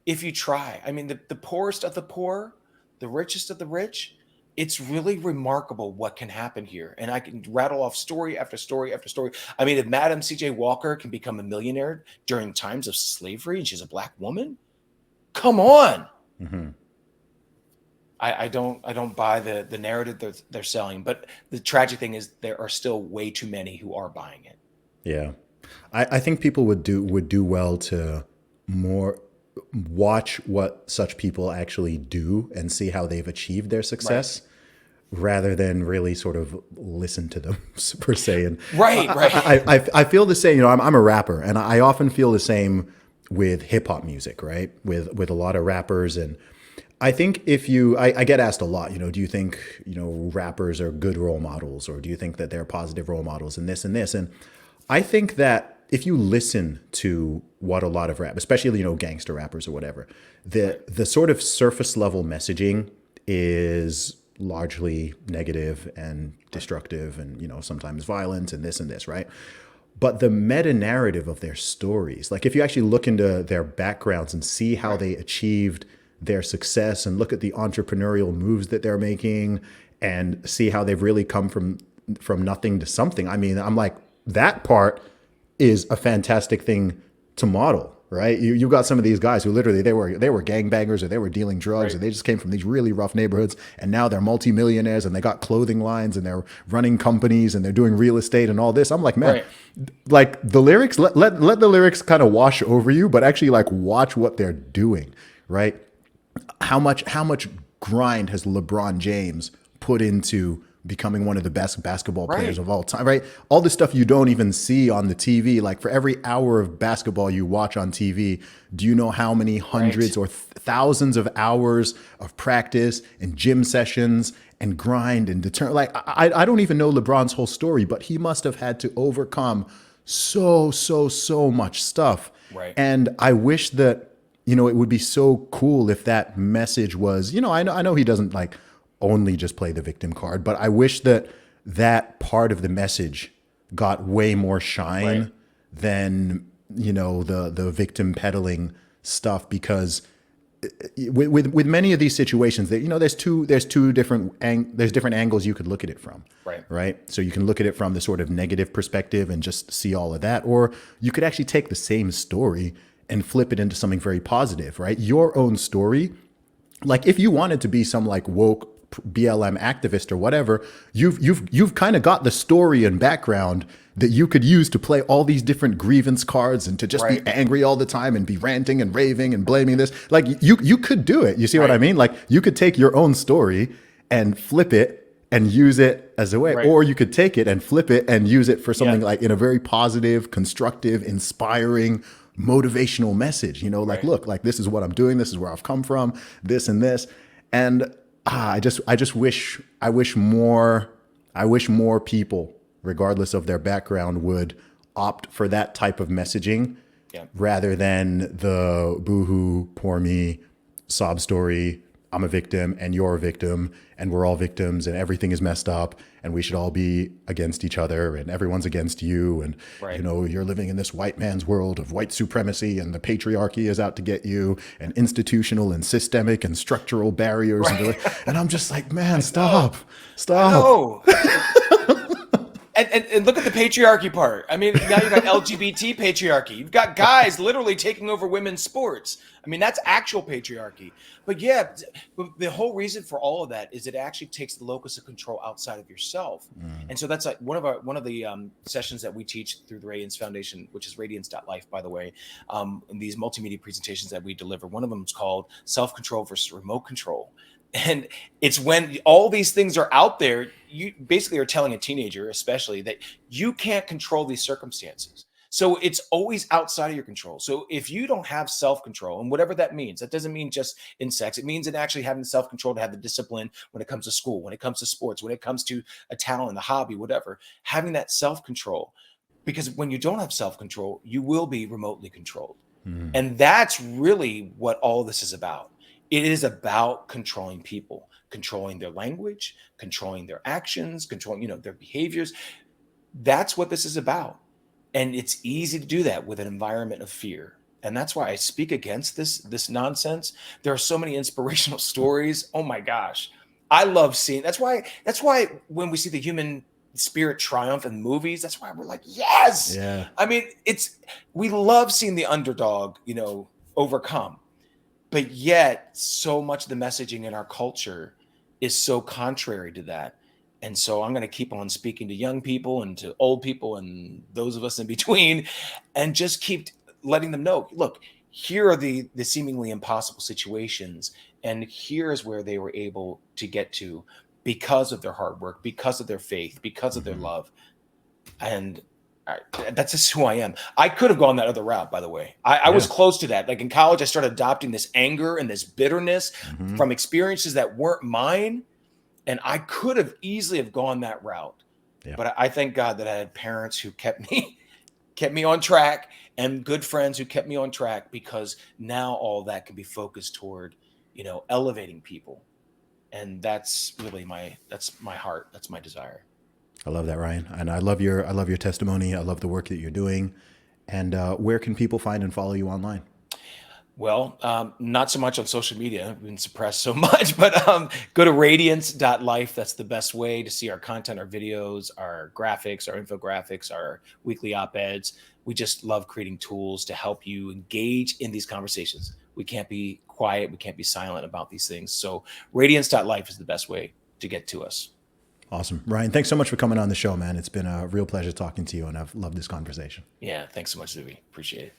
if you try. I mean, the poorest of the poor, the richest of the rich, it's really remarkable what can happen here. And I can rattle off story after story after story. I mean, if Madam C.J. Walker can become a millionaire during times of slavery and she's a black woman, come on. Mm-hmm. I don't buy the narrative they're selling. But the tragic thing is there are still way too many who are buying it. Yeah. I think people would do well to more watch what such people actually do and see how they've achieved their success. Right. Rather than really sort of listen to them per se. And right. I feel the same. I'm a rapper, and I often feel the same with hip hop music, right? With a lot of rappers, and I think I get asked a lot. Do you think rappers are good role models, or do you think that they're positive role models, and this and this? And I think that if you listen to what a lot of rap, especially gangster rappers or whatever, the sort of surface level messaging is largely negative and destructive and, sometimes violent and this, right? But the meta narrative of their stories, like if you actually look into their backgrounds and see how they achieved their success and look at the entrepreneurial moves that they're making and see how they've really come from nothing to something. I mean, I'm like, that part is a fantastic thing to model. Right, you got some of these guys who literally they were gangbangers or they were dealing drugs, right. Or they just came from these really rough neighborhoods, and now they're multimillionaires and they got clothing lines and they're running companies and they're doing real estate and all this. I'm like, man, right. Like the lyrics, let the lyrics kind of wash over you, but actually like watch what they're doing, right? How much grind has LeBron James put into becoming one of the best basketball players of all time, right? All the stuff you don't even see on the TV. Like for every hour of basketball you watch on TV, do you know how many hundreds or thousands of hours of practice and gym sessions and grind and determine? Like I don't even know LeBron's whole story, but he must have had to overcome so much stuff. Right. And I wish that, it would be so cool if that message was, I know he doesn't like only just play the victim card. But I wish that that part of the message got way more shine Right. than, the victim peddling stuff, because with many of these situations that, there's different angles you could look at it from. Right. Right. So you can look at it from the sort of negative perspective and just see all of that, or you could actually take the same story and flip it into something very positive, right? Your own story. Like if you wanted to be some like woke BLM activist or whatever, you've kind of got the story and background that you could use to play all these different grievance cards and to just Right. be angry all the time and be ranting and raving and blaming this. Like you could do it. You see what Right. I mean? Like you could take your own story and flip it and use it as a way, Right. or you could take it and flip it and use it for something Yeah. like in a very positive, constructive, inspiring, motivational message. Like, Right. look, like this is what I'm doing. This is where I've come from. This and this, and I just wish more people, regardless of their background, would opt for that type of messaging Yeah. rather than the boohoo, poor me, sob story. I'm a victim and you're a victim and we're all victims and everything is messed up and we should all be against each other and everyone's against you. And, Right. you're living in this white man's world of white supremacy and the patriarchy is out to get you, and institutional and systemic and structural barriers. Right. And I'm just like, man, stop. Oh. And look at the patriarchy part. I mean, now you've got LGBT patriarchy. You've got guys literally taking over women's sports. I mean, that's actual patriarchy. But yeah, the whole reason for all of that is it actually takes the locus of control outside of yourself. And so that's like one of the sessions that we teach through the Radiance Foundation, which is radiance.life, by the way. And these multimedia presentations that we deliver, one of them is called Self-Control versus Remote Control. And it's when all these things are out there, you basically are telling a teenager, especially, that you can't control these circumstances. So it's always outside of your control. So if you don't have self-control, and whatever that means, that doesn't mean just in sex. It means in actually having self-control to have the discipline when it comes to school, when it comes to sports, when it comes to a talent, a hobby, whatever, having that self-control. Because when you don't have self-control, you will be remotely controlled. And that's really what all this is about. It is about controlling people, controlling their language, controlling their actions, controlling, their behaviors. That's what this is about. And it's easy to do that with an environment of fear. And that's why I speak against this nonsense. There are so many inspirational stories. Oh my gosh. I love seeing, that's why when we see the human spirit triumph in movies, that's why we're like, yes. Yeah. I mean, we love seeing the underdog, overcome. But yet, so much of the messaging in our culture is so contrary to that. And so I'm going to keep on speaking to young people and to old people and those of us in between, and just keep letting them know, look, here are the seemingly impossible situations. And here's where they were able to get to because of their hard work, because of their faith, because of their love. And that's just who I am. I could have gone that other route, by the way. I was close to that. Like in college, I started adopting this anger and this bitterness from experiences that weren't mine. And I could have easily have gone that route. Yeah. But I thank God that I had parents who kept me on track, and good friends who kept me on track, because now all that can be focused toward, elevating people. And that's really that's my heart. That's my desire. I love that, Ryan. And I love your testimony. I love the work that you're doing. And where can people find and follow you online? Well, not so much on social media. I've been suppressed so much, but go to radiance.life. That's the best way to see our content, our videos, our graphics, our infographics, our weekly op-eds. We just love creating tools to help you engage in these conversations. We can't be quiet. We can't be silent about these things. So radiance.life is the best way to get to us. Awesome. Ryan, thanks so much for coming on the show, man. It's been a real pleasure talking to you, and I've loved this conversation. Yeah, thanks so much, Zuby. Appreciate it.